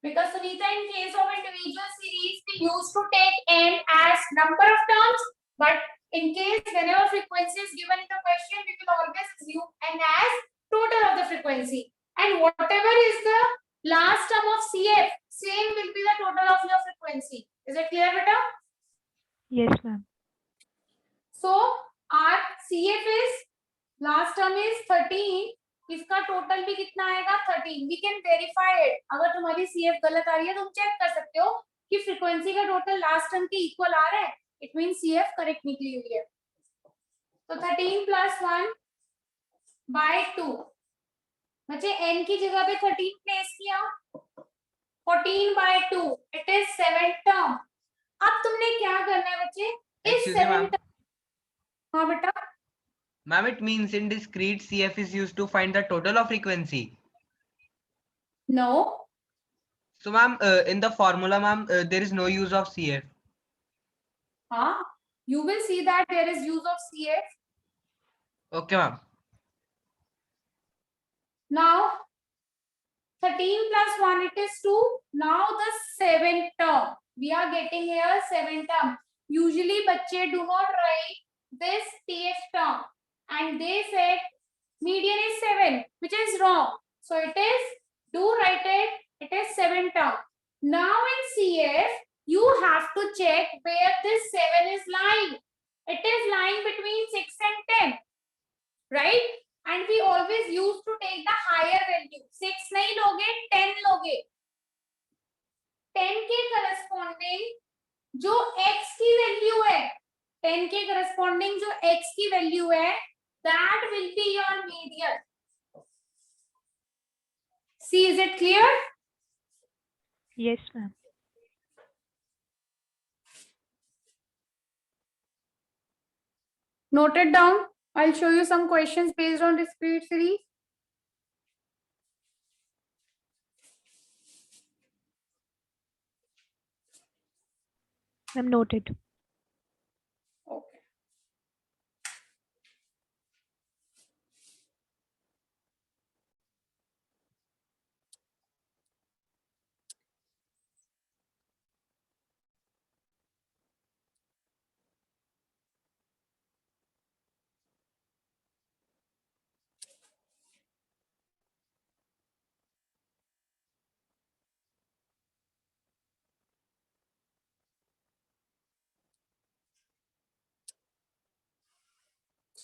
Because Sunita, in case of individual series, we used to take n as number of terms, but in case whenever frequency is given in the question, we will always assume n as total of the frequency. And whatever is the last term of CF, same will be the total of your frequency. Is it clear, beta? Yes, ma'am. So our CF is last term is 13. इसका total भी कितना आएगा 13. We can verify it. अगर तुम्हारी CF गलत आ रही है तो तुम चेक कर सकते हो कि फ्रीक्वेंसी का टोटल लास्ट टर्म के इक्वल आ रहा है. It means CF करेक्ट निकली हुई है. तो 13 plus 1 by 2. बच्चे n की जगह पे 13 प्लेस किया. 14 by 2. It is 7 term. अब तुमने क्या करना है बच्चे? इस Excuse me, 7 ma'am. term. हाँ बेटा. Ma'am, it means in discrete CF is used to find the total of frequency. No. So, ma'am, in the formula, ma'am, there is no use of CF. Huh? You will see that there is use of CF. Okay, ma'am. Now 13 plus 1 it is 2. Now the 7th term. We are getting here 7th term. Usually बच्चे do not write this TF term. And they said median is 7, which is wrong. So it is, do write it is 7 term. Now in CF, you have to check where this 7 is lying. It is lying between 6 and 10, right? And we always used to take the higher value. 6 नहीं लोगे, 10 लोगे. 10 के corresponding जो x की value है, 10 के corresponding जो x की value है, that will be your median. See, is it clear? Yes, ma'am. Note it down. I'll show you some questions based on discrete series. Ma'am, noted. Okay.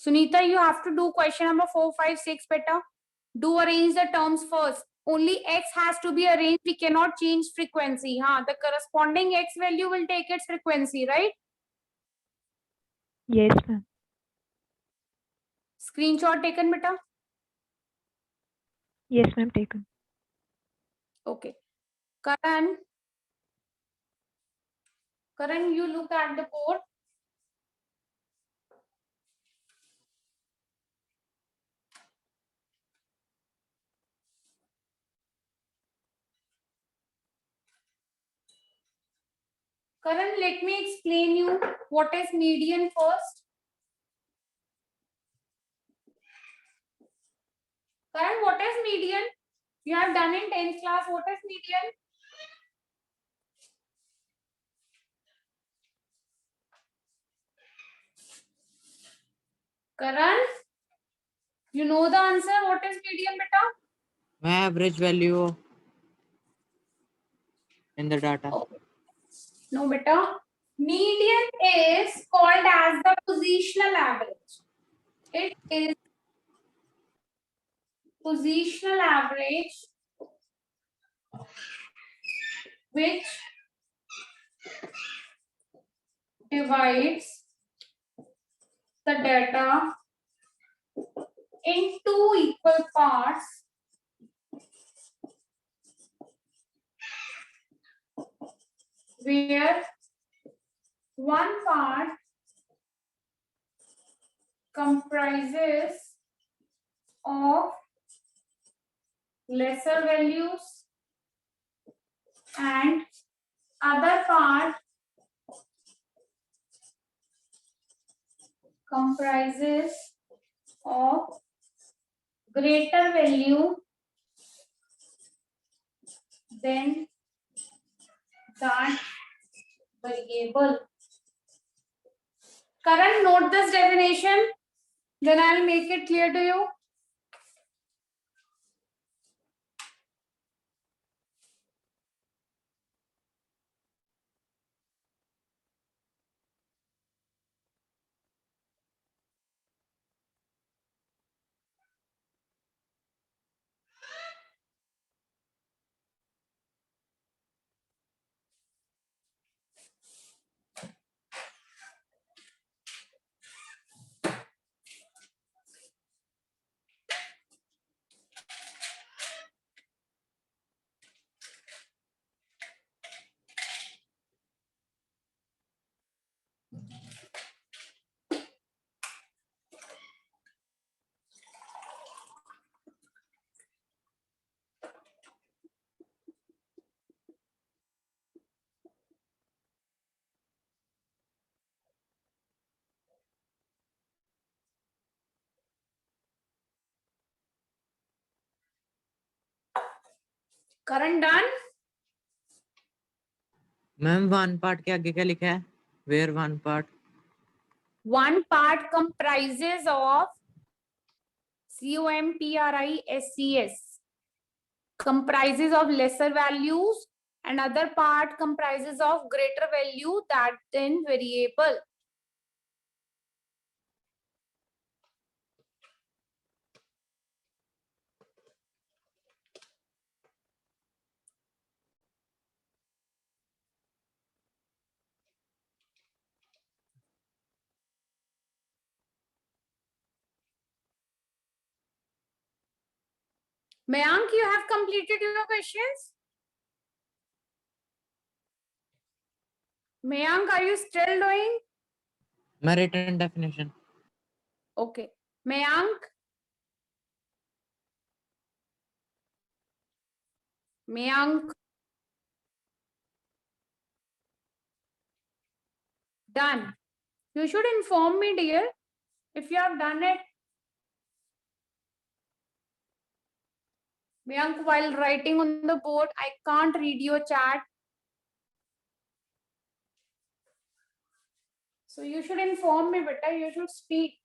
Sunita, you have to do question number 4, 5, 6 better. Do arrange the terms first. Only x has to be arranged. We cannot change frequency. Huh? The corresponding x value will take its frequency, right? Yes, ma'am. Screenshot taken, beta. Yes, ma'am, taken. Okay. Karan, you look at the board. Karan, let me explain you what is median first. Karan, what is median? You have done in 10th class. What is median? Karan, you know the answer. What is median, beta? My average value in the data. No, beta. Median is called as the positional average. It is positional average which divides the data in two equal parts where one part comprises of lesser values and other part comprises of greater value than that variable. Karan, note this definition, then I'll make it clear to you. Karan, done? Ma'am one part के आगे क्या लिखा है? Where one part? One part comprises of COMPRISCS, comprises of lesser values, and other part comprises of greater value that in variable. Mayank, you have completed your questions? Mayank, are you still doing? मैं return definition Okay. Mayank? Mayank? Done. You should inform me, dear, if you have done it. Mayank, while writing on the board, I can't read your chat. So you should inform me, beta. You should speak.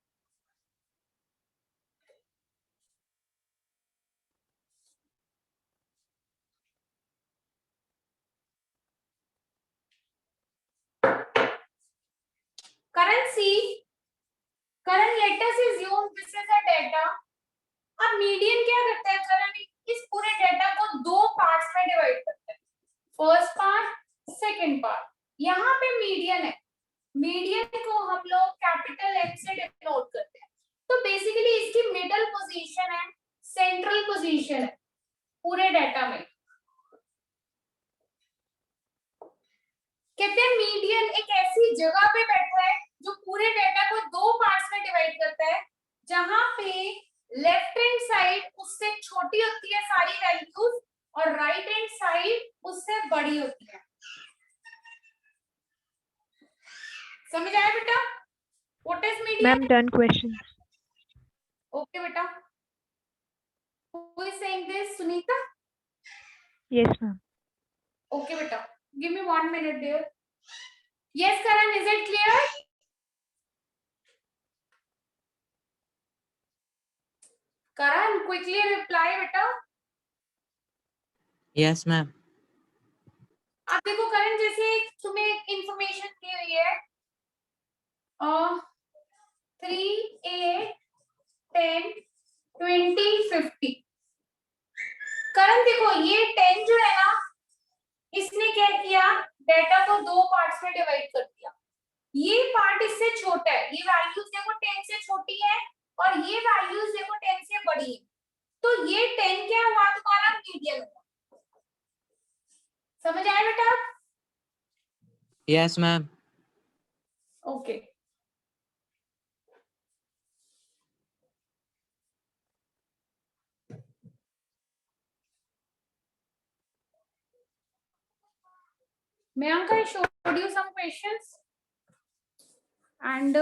Currency. Current, let us assume this is a data. अब median क्या करता है? करण इस पूरे data को दो parts में divide करता है. First part, second part. यहाँ पे मीडियन है. मीडियन को हम लोग कैपिटल M से डिनोट करते हैं. तो बेसिकली इसकी मिडल पोजीशन है, सेंट्रल पोजीशन है पूरे डेटा में. कहते हैं मीडियन एक ऐसी जगह पे बैठा है जो पूरे डेटा को दो पार्ट्स में डिवाइड करता है, जहां पे लेफ्ट हैंड साइड उससे छोटी होती है सारी वैल्यूज और राइट हैंड साइड उससे बड़ी होती है. समझ आया बेटा? What is median? Ma'am, done questions. Okay बेटा. Who is saying this? Sunita? Yes, ma'am. Okay beta. Give me 1 minute dear. Yes Karan, is it clear? Karan, quickly reply beta. Yes ma'am. आप देखो करण, जैसे तुम्हें information दी हुई है 3 8 10 20 50. करण देखो ये 10 जो है ना, इसने क्या किया, डेटा को दो पार्ट्स में डिवाइड कर दिया. ये पार्ट इससे छोटा है, ये वैल्यूज देखो 10 से छोटी है और ये वैल्यूज देखो 10 से बड़ी है. तो ये 10 क्या हुआ तुम्हारा? मीडियन हुआ. समझ आया बेटा? Yes ma'am. Okay. Mayank, I showed you some questions and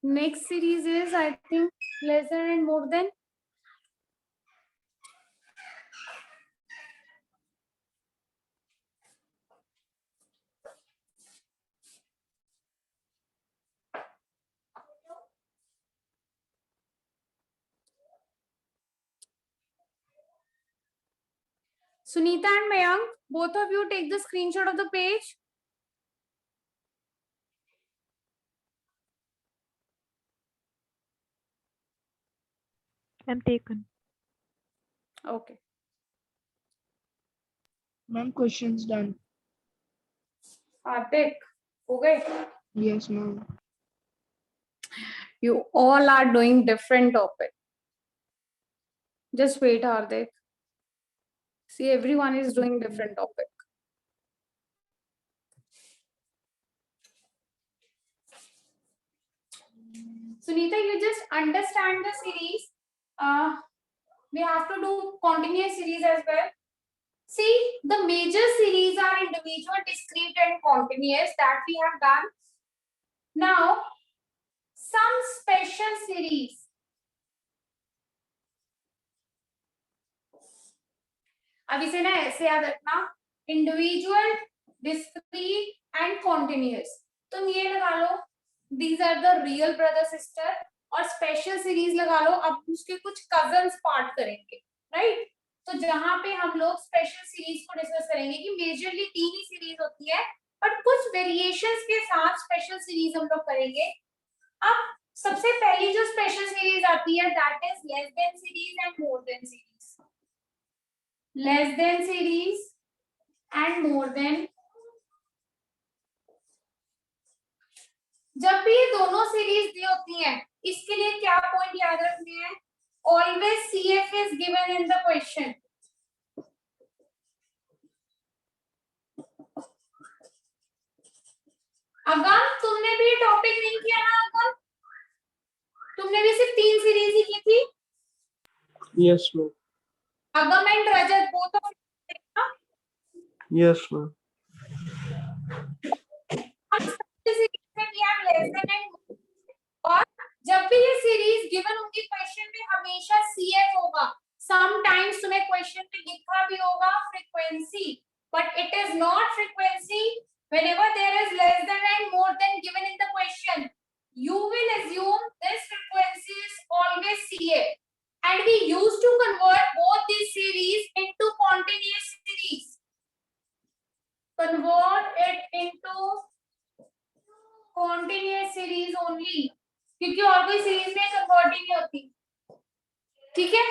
next series is I think lesser and more than. Sunita and Mayank, both of you take the screenshot of the page. I'm taken. Okay. Ma'am, questions done. Hardik, okay. Yes, ma'am. You all are doing different topic. Just wait, Hardik. See, everyone is doing different topic. Sunita, you just understand the series. We have to do continuous series as well. See, the major series are individual, discrete, and continuous that we have done. Now, some special series. अब इसे ना ऐसे याद रखना, individual, discrete and continuous. तुम ये लगा लो, these are the real brother sister, और स्पेशल सीरीज लगा लो, अब उसके कुछ कजन्स पार्ट करेंगे, राइट। तो जहां पे हम लोग स्पेशल सीरीज को डिस्कस करेंगे कि मेजरली 3 ही सीरीज होती है, बट कुछ वेरिएशंस के साथ स्पेशल सीरीज हम लोग करेंगे। अब सबसे पहली जो स्पेशल सीरीज आती है that is less than series and more then series. Less than series and more then. जब भी ये दोनों सीरीज दी होती हैं, इसके लिए क्या पॉइंट याद रखने हैं? Always CF is given in the question. अगम, तुमने भी टॉपिक नहीं किया ना अगम? तुमने भी सिर्फ 3 सीरीज ही की थी। Yes, ma'am. Agam and Rajat both of Yes, ma'am. और जब भी ये सीरीज गिवन होगी क्वेश्चन में, हमेशा CF होगा। समटाइम्स तुम्हें क्वेश्चन में लिखा भी होगा frequency, but it is not frequency. whenever there is less than and more than given in the question, you will assume this frequency is always CF, and we used to convert both these series into continuous series. Convert it into continuous series only, क्योंकि और कोई series में convert ही नहीं होती। ठीक है,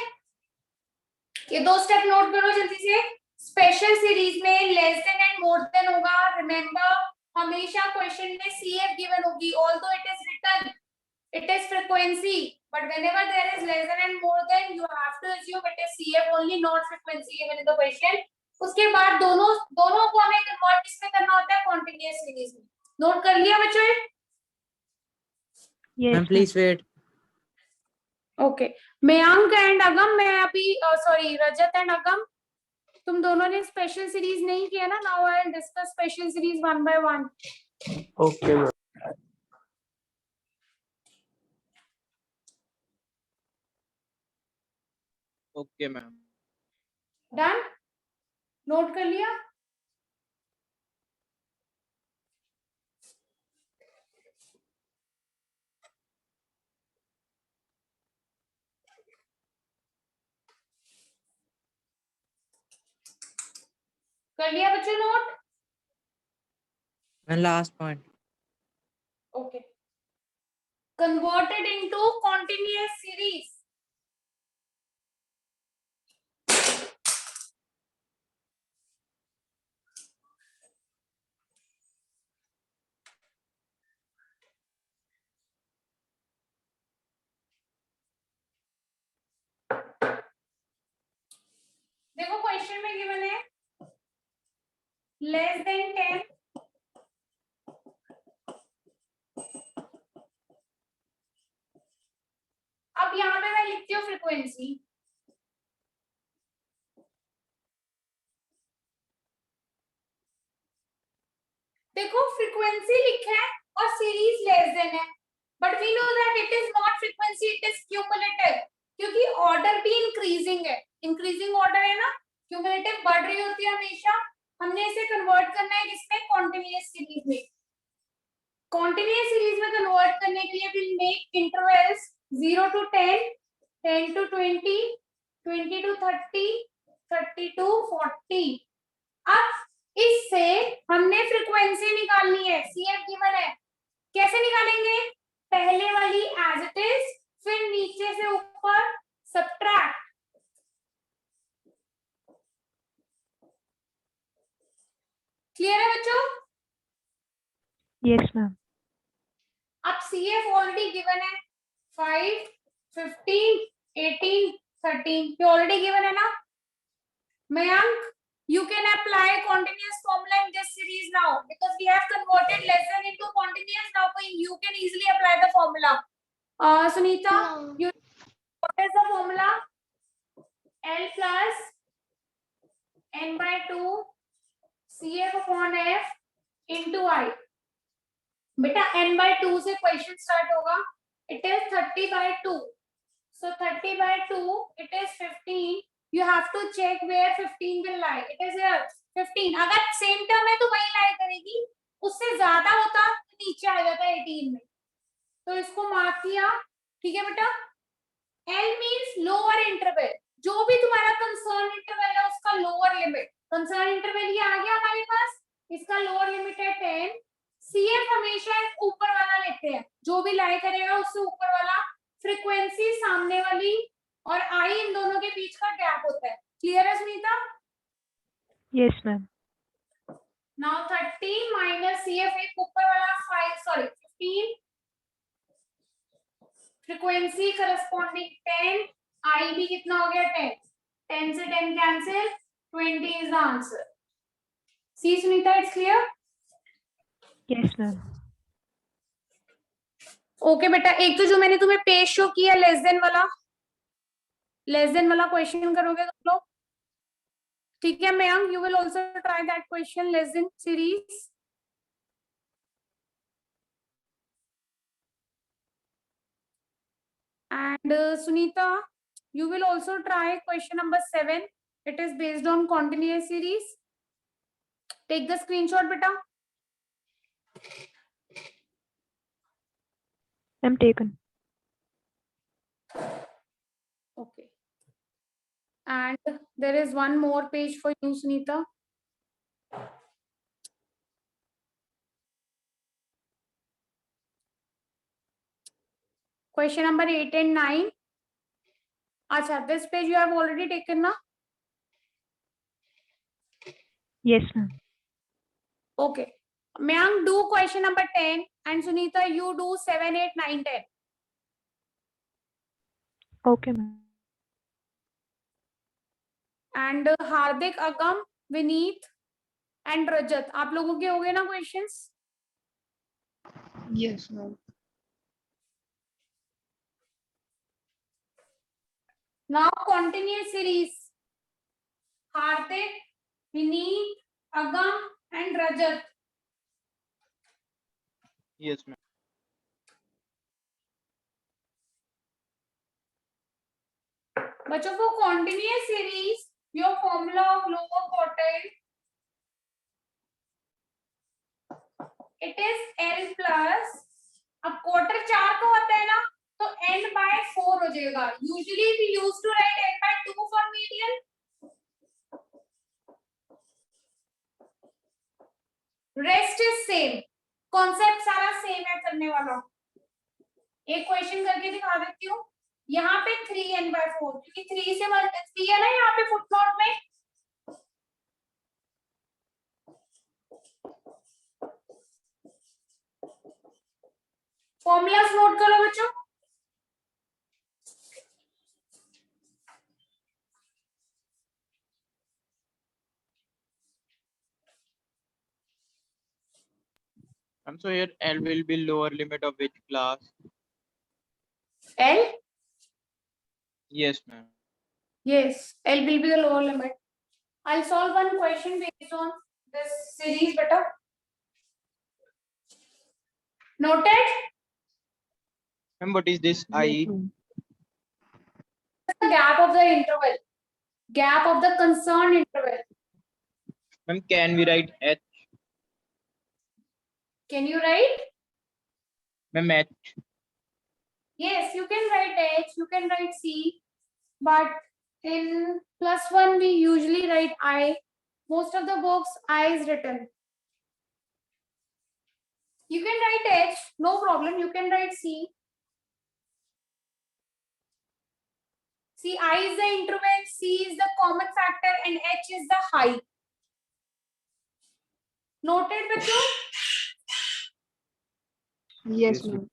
ये 2 step note करो जल्दी से। स्पेशल सीरीज में less than and more than होगा। रिमेंबर, हमेशा क्वेश्चन में CF गिवन होगी, although it is written it is frequency, but whenever there is less than and more than, you have to assume it is CF only, not frequency given in the question. उसके बाद दोनों को हमें convert किसमें करना होता है? Continuous series में। नोट कर लिया बच्चों? Yes, ma'am ma'am. Please wait. Okay, Mayank and Agam, मैं अभी सॉरी रजत एंड अगम, तुम दोनों ने स्पेशल सीरीज नहीं किया ना? Now I will discuss special series one by one. Okay, ma'am. Okay, ma'am. Done? Note कर लिया? कर लिया बच्चों note? Ma'am last point. Okay. Converted into continuous series. देखो क्वेश्चन में गिवन है लेस देन 10, अब यहाँ पे मैं लिखती हूँ फ्रीक्वेंसी। देखो फ्रीक्वेंसी लिखा है और सीरीज लेस देन है, but we know that it is not frequency, it is cumulative, क्योंकि ऑर्डर भी इंक्रीजिंग है। इंक्रीजिंग ऑर्डर है ना, क्यूमुलेटिव बढ़ रही होती है हमेशा। हमने इसे कन्वर्ट करना है किसमें? कॉन्टिन्यूअस सीरीज में। कॉन्टिन्यूअस सीरीज में कन्वर्ट करने के लिए will make intervals 0 to 10, 10 to 20, 20 to 30, 30 to 40। अब इससे हमने फ्रीक्वेंसी निकालनी है, CF गिवन है। कैसे निकालेंगे? पहले वाली एज इट इज, फिर नीचे से ऊपर सब्ट्रैक्ट। क्लियर है बच्चों? Yes, ma'am. अब CF ऑलरेडी गिवन है 5, 15, 18, 13, ये ऑलरेडी गिवन है ना? Mayank, you can apply continuous formula in this series now because we have converted less than into continuous. Now you can easily apply the formula. Sunita, what is the formula? L plus n by 2 CF upon F into I. बेटा n by 2 से question start होगा। It is 30 by 2. So 30 by 2, it is 15. You have to check where 15 will lie. It is here 15. अगर same term है तो वही lie करेगी, उससे ज्यादा होता तो नीचे आ जाता 18 में. तो इसको मार्क किया. ठीक है बेटा. L means lower interval. जो भी तुम्हारा कंसर्न इंटरवल है उसका लोअर लिमिट. कंसर्न इंटरवल ये आ गया हमारे पास. इसका लोअर लिमिट है 10. CF हमेशा ऊपर वाला लेते हैं. जो भी लाई करेगा उससे ऊपर वाला. फ्रीक्वेंसी सामने वाली और आई इन दोनों के बीच का गैप होता है. क्लियर है Sunita? Yes, ma'am. Now 30 minus CF एक ऊपर वाला 15. Frequency corresponding 10. आई भी कितना हो गया 10. 10 से 10 cancel. 20 is the answer. See Sunita, it's clear? Yes, ma'am. Okay बेटा. एक तो जो मैंने तुम्हें पेज शो किया लेस देन वाला क्वेश्चन करोगे तुम लोग. ठीक है Mayank, you will also try that question less than series. And Sunita, you will also try question number 7. It is based on continuous series. Take the screenshot, beta. I'm taken. Okay. And there is one more page for you, Sunita. Question number 8 and 9. Acha, this page you have already taken, na? Yes, ma'am. Okay. Mayank, do question number 10 and Sunita, you do 7, 8, 9, 10. Okay, ma'am. And Hardik, Agam, Vineet and Rajat. आप लोगों के हो गए ना questions? Yes, ma'am. Now continuous series. Hardik, Vineet, Agam and Rajat. Yes, ma'am. बच्चों को continuous series, your formula of lower quartile, it is L plus. अब quarter 4 को होता है ना, तो n by 4 हो जाएगा. Usually we used to write n by 2 for median. Rest is same. Concept सारा same है करने वाला. एक क्वेश्चन करके दिखा देती हूँ. यहाँ पे 3n by 4 क्योंकि 3 से 3 है ना यहाँ पे फुटनोट में. फॉर्मूलास नोट करो बच्चों. And so here L will be lower limit of which class? L. Yes, ma'am. Yes, L will be the lower limit. I'll solve one question based on this series better. Noted? Ma'am, what is this Yes, I? ma'am. The gap of the interval. Gap of the concerned interval. Ma'am, can we write H? Can you write? Ma'am, H. Yes, you can write H, you can write C. But in +1 we usually write I. Most of the books I is written. You can write H, no problem. You can write C. See, I is the interval, C is the common factor, and H is the height. Noted, bachcho? Yes, ma'am.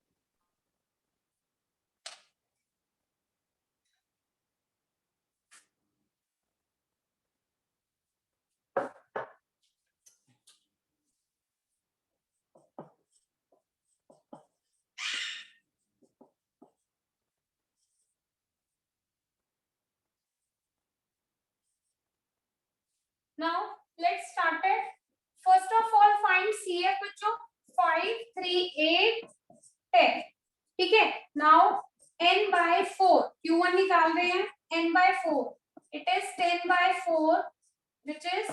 Now, let's start it. First of all, find CF, बच्चों. 5, 3, 8, 10. ठीक है? Now, n by 4. Q1 निकाल रहे हैं. n by 4. It is 10 by 4, which is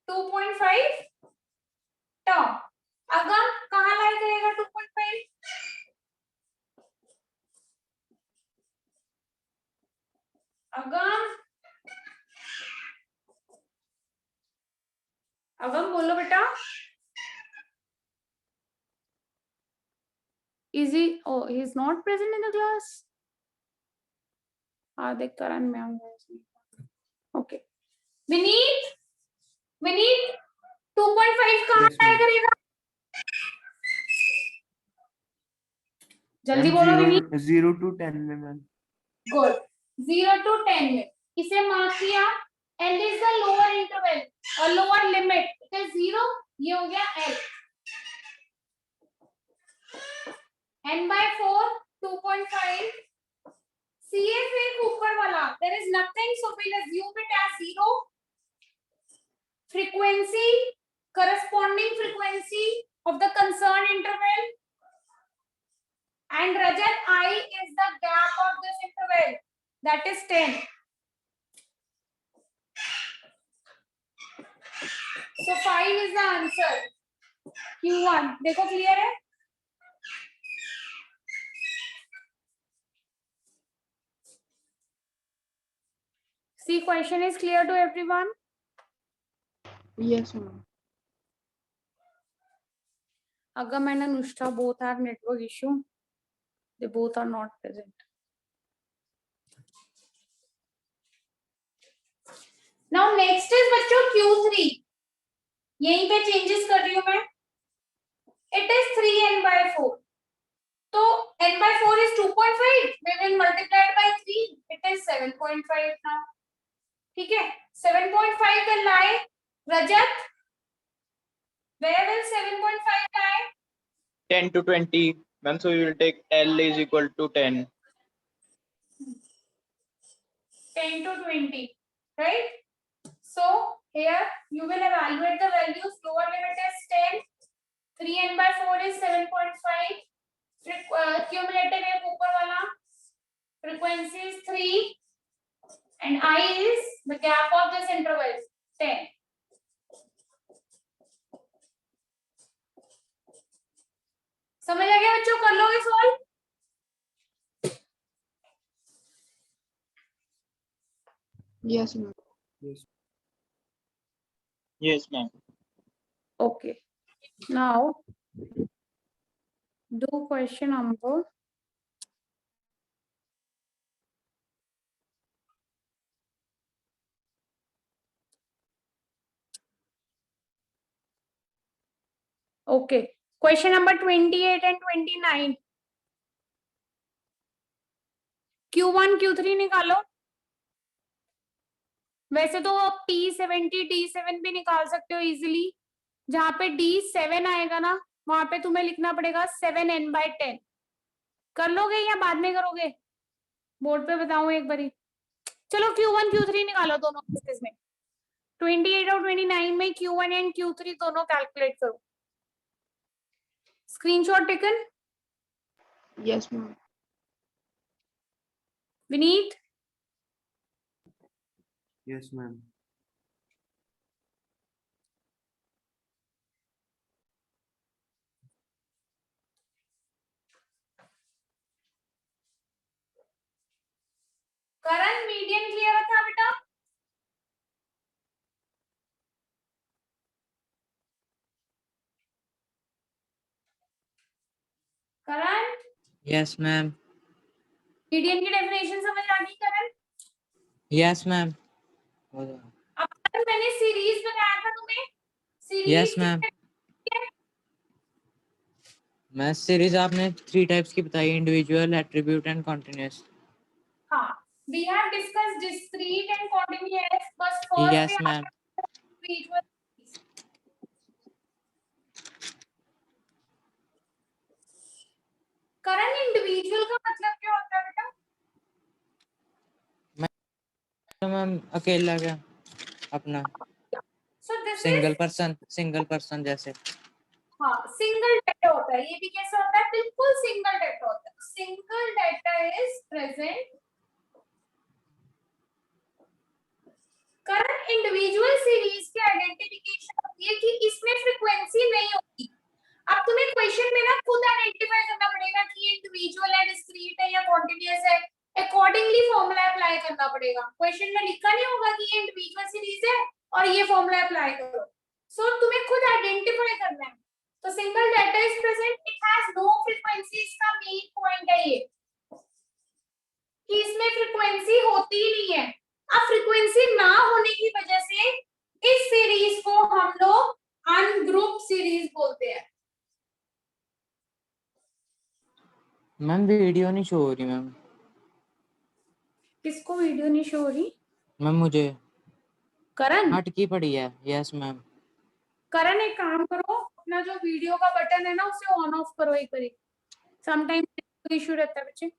2.5 term. अगम कहाँ लाई करेगा 2.5? अगम अगम बोलो बेटा. Is he? Oh, he's not present in the class. Hardik, Karan, ma'am. Okay. Vineet, 2.5 कहाँ Yes, ma'am. लाई करेगा? जल्दी बोलो विनीत. 0 to 10 में मैम. Good. 0 to 10 में इसे मार्क किया. L is the lower interval, a lower limit. It is 0. ये हो गया L. N by 4, 2.5. CF एक ऊपर वाला. There is nothing, so we'll assume it as 0. Frequency, corresponding frequency of the concerned interval. And Rajat, I is the gap of this interval. That is 10. So 5 is the answer. Q1. देखो clear है? See, question is clear to everyone. Yes, ma'am. Agam and Anushka both have network issue. They both are not present. Now next is बच्चों Q3. यहीं पे changes कर रही हूँ मैं. It is 3n by 4. तो n by 4 is 2.5. We will multiply it by 3. It is 7.5 now. ठीक है? 7.5 will lie. Rajat, where will 7.5 lie? 10 to 20. Ma'am, so we will take L is equal to 10. 10 to 20, right? So here you will evaluate the values. Lower limit is 10. 3n by 4 is 7.5. Cumulative है ऊपर वाला. Frequency is 3. And I is the gap of this interval, 10. समझ आ गया बच्चों? कर लोगे solve? Yes, ma'am. Yes, ma'am. Okay. Now do question number. Okay. Question number 28 and 29. Q1, Q3 निकालो. वैसे तो आप T70, D7 भी निकाल सकते हो इजीली. जहां पे D7 आएगा ना, वहां पे तुम्हें लिखना पड़ेगा 7n by 10. कर लोगे या बाद में करोगे? बोर्ड पे बताऊं एक बारी. चलो Q1, Q3 निकालो दोनों केसेस में. 28 और 29 में Q1 एंड Q3 दोनों कैलकुलेट करो. Screenshot taken. Yes, ma'am. Vineet. Yes, ma'am. करण मीडियम क्लियर था बेटा? करण Yes, ma'am. मीडियन की डेफिनेशन समझ आ गई करण? Yes, ma'am. अब करण मैंने सीरीज बताया था तुम्हें. Series Yes, ma'am. मैं सीरीज आपने 3 टाइप्स की बताई, इंडिविजुअल, एट्रीब्यूट एंड कॉन्टिन्यूअस. हाँ, we have discussed discrete and continuous. बस first Yes, पे ma'am. individual. करण इंडिविजुअल का मतलब क्या होता है बेटा? तो मैम अकेला क्या अपना So this single is person जैसे. हाँ सिंगल डाटा होता है. ये भी कैसे होता है? बिल्कुल सिंगल डाटा होता है. Single data is present continuous है, अकॉर्डिंगली फॉर्मूला अप्लाई करना पड़ेगा। क्वेश्चन में लिखा नहीं होगा कि ये इंडिविजुअल सीरीज है और ये फॉर्मूला अप्लाई करो। सो तुम्हें खुद आइडेंटिफाई करना है। तो single data is present, it has no frequency, इसका मेन पॉइंट है ये कि इसमें फ्रीक्वेंसी होती ही नहीं है। अब फ्रीक्वेंसी ना होने की वजह से इस सीरीज को हम लोग अनग्रुप सीरीज बोलते हैं। मैम वीडियो नहीं शो हो रही मैम। किसको वीडियो नहीं शो हो रही? मैम मुझे करण, अटकी पड़ी है। Yes ma'am. करण एक काम करो, अपना जो वीडियो का बटन है ना उसे ऑन ऑफ करो एक बार। समटाइम इशू रहता है बच्चे।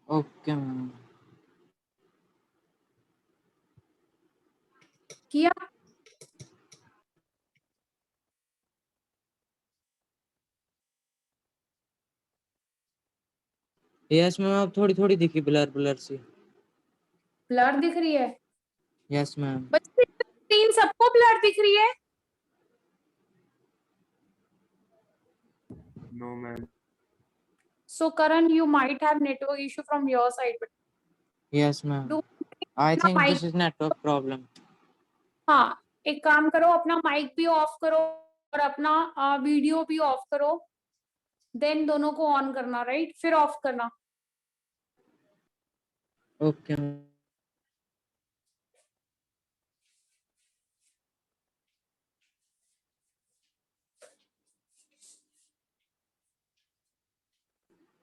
Okay ma'am. किया? यस मैम अब थोड़ी थोड़ी दिखी ब्लर ब्लर सी। ब्लर दिख रही है? Yes ma'am. बच्चे स्क्रीन सबको ब्लर दिख रही है? No, ma'am. So Karan, you might have network issue from your side, but yes ma'am. do आई अपना think mic, this is network problem. हाँ एक काम करो, अपना माइक भी ऑफ करो और अपना वीडियो भी ऑफ करो, देन दोनों को ऑन करना, राइट, फिर ऑफ करना। Okay ma'am.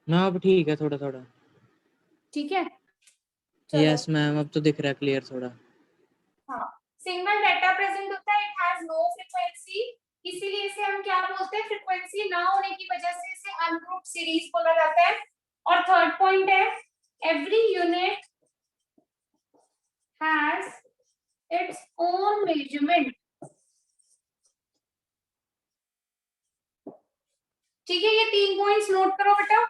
ना अब ठीक है थोड़ा थोड़ा। ठीक है, चलो। यस मैम अब तो दिख रहा है क्लियर थोड़ा। हाँ, सिंगल डाटा प्रेजेंट होता है, इट हैज नो फ्रीक्वेंसी, इसीलिए इसे हम क्या बोलते हैं, फ्रीक्वेंसी ना होने की वजह से इसे अनग्रुप सीरीज बोला जाता है। और थर्ड पॉइंट है, every unit has its own measurement. ठीक है, ये 3 पॉइंट्स नोट करो बेटा।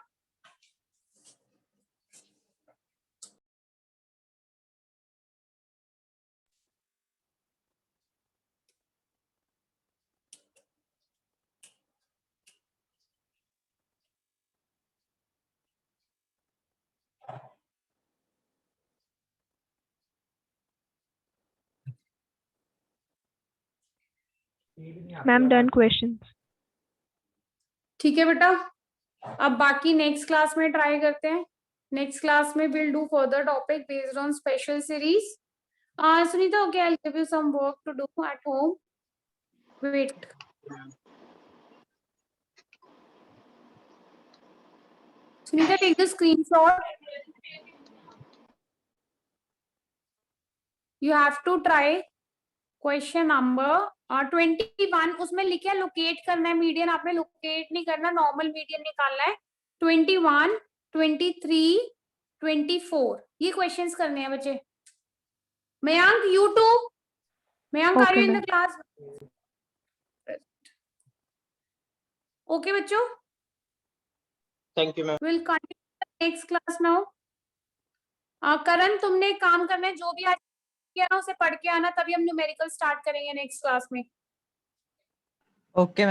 Ma'am, done questions. ठीक है बेटा, अब बाकी नेक्स्ट क्लास में ट्राई करते हैं। नेक्स्ट क्लास में will do further topic based on special series. Sunita, okay, I give you some work to do at home. Wait, Sunita, take the screenshot. You have to try question number 21। उसमें लिखा locate करना है median, आपने locate नहीं करना, normal median निकालना है। 21, 23, 24 ये क्वेश्चंस करने हैं बच्चे। Mayank, YouTube, Mayank, are you in the class? Okay बच्चों, Thank you, ma'am. Will continue next class now. Karan, तुमने एक काम करना है, जो भी आज किया ना उसे पढ़ के आना, तभी हम न्यूमेरिकल स्टार्ट करेंगे नेक्स्ट क्लास में। ओके।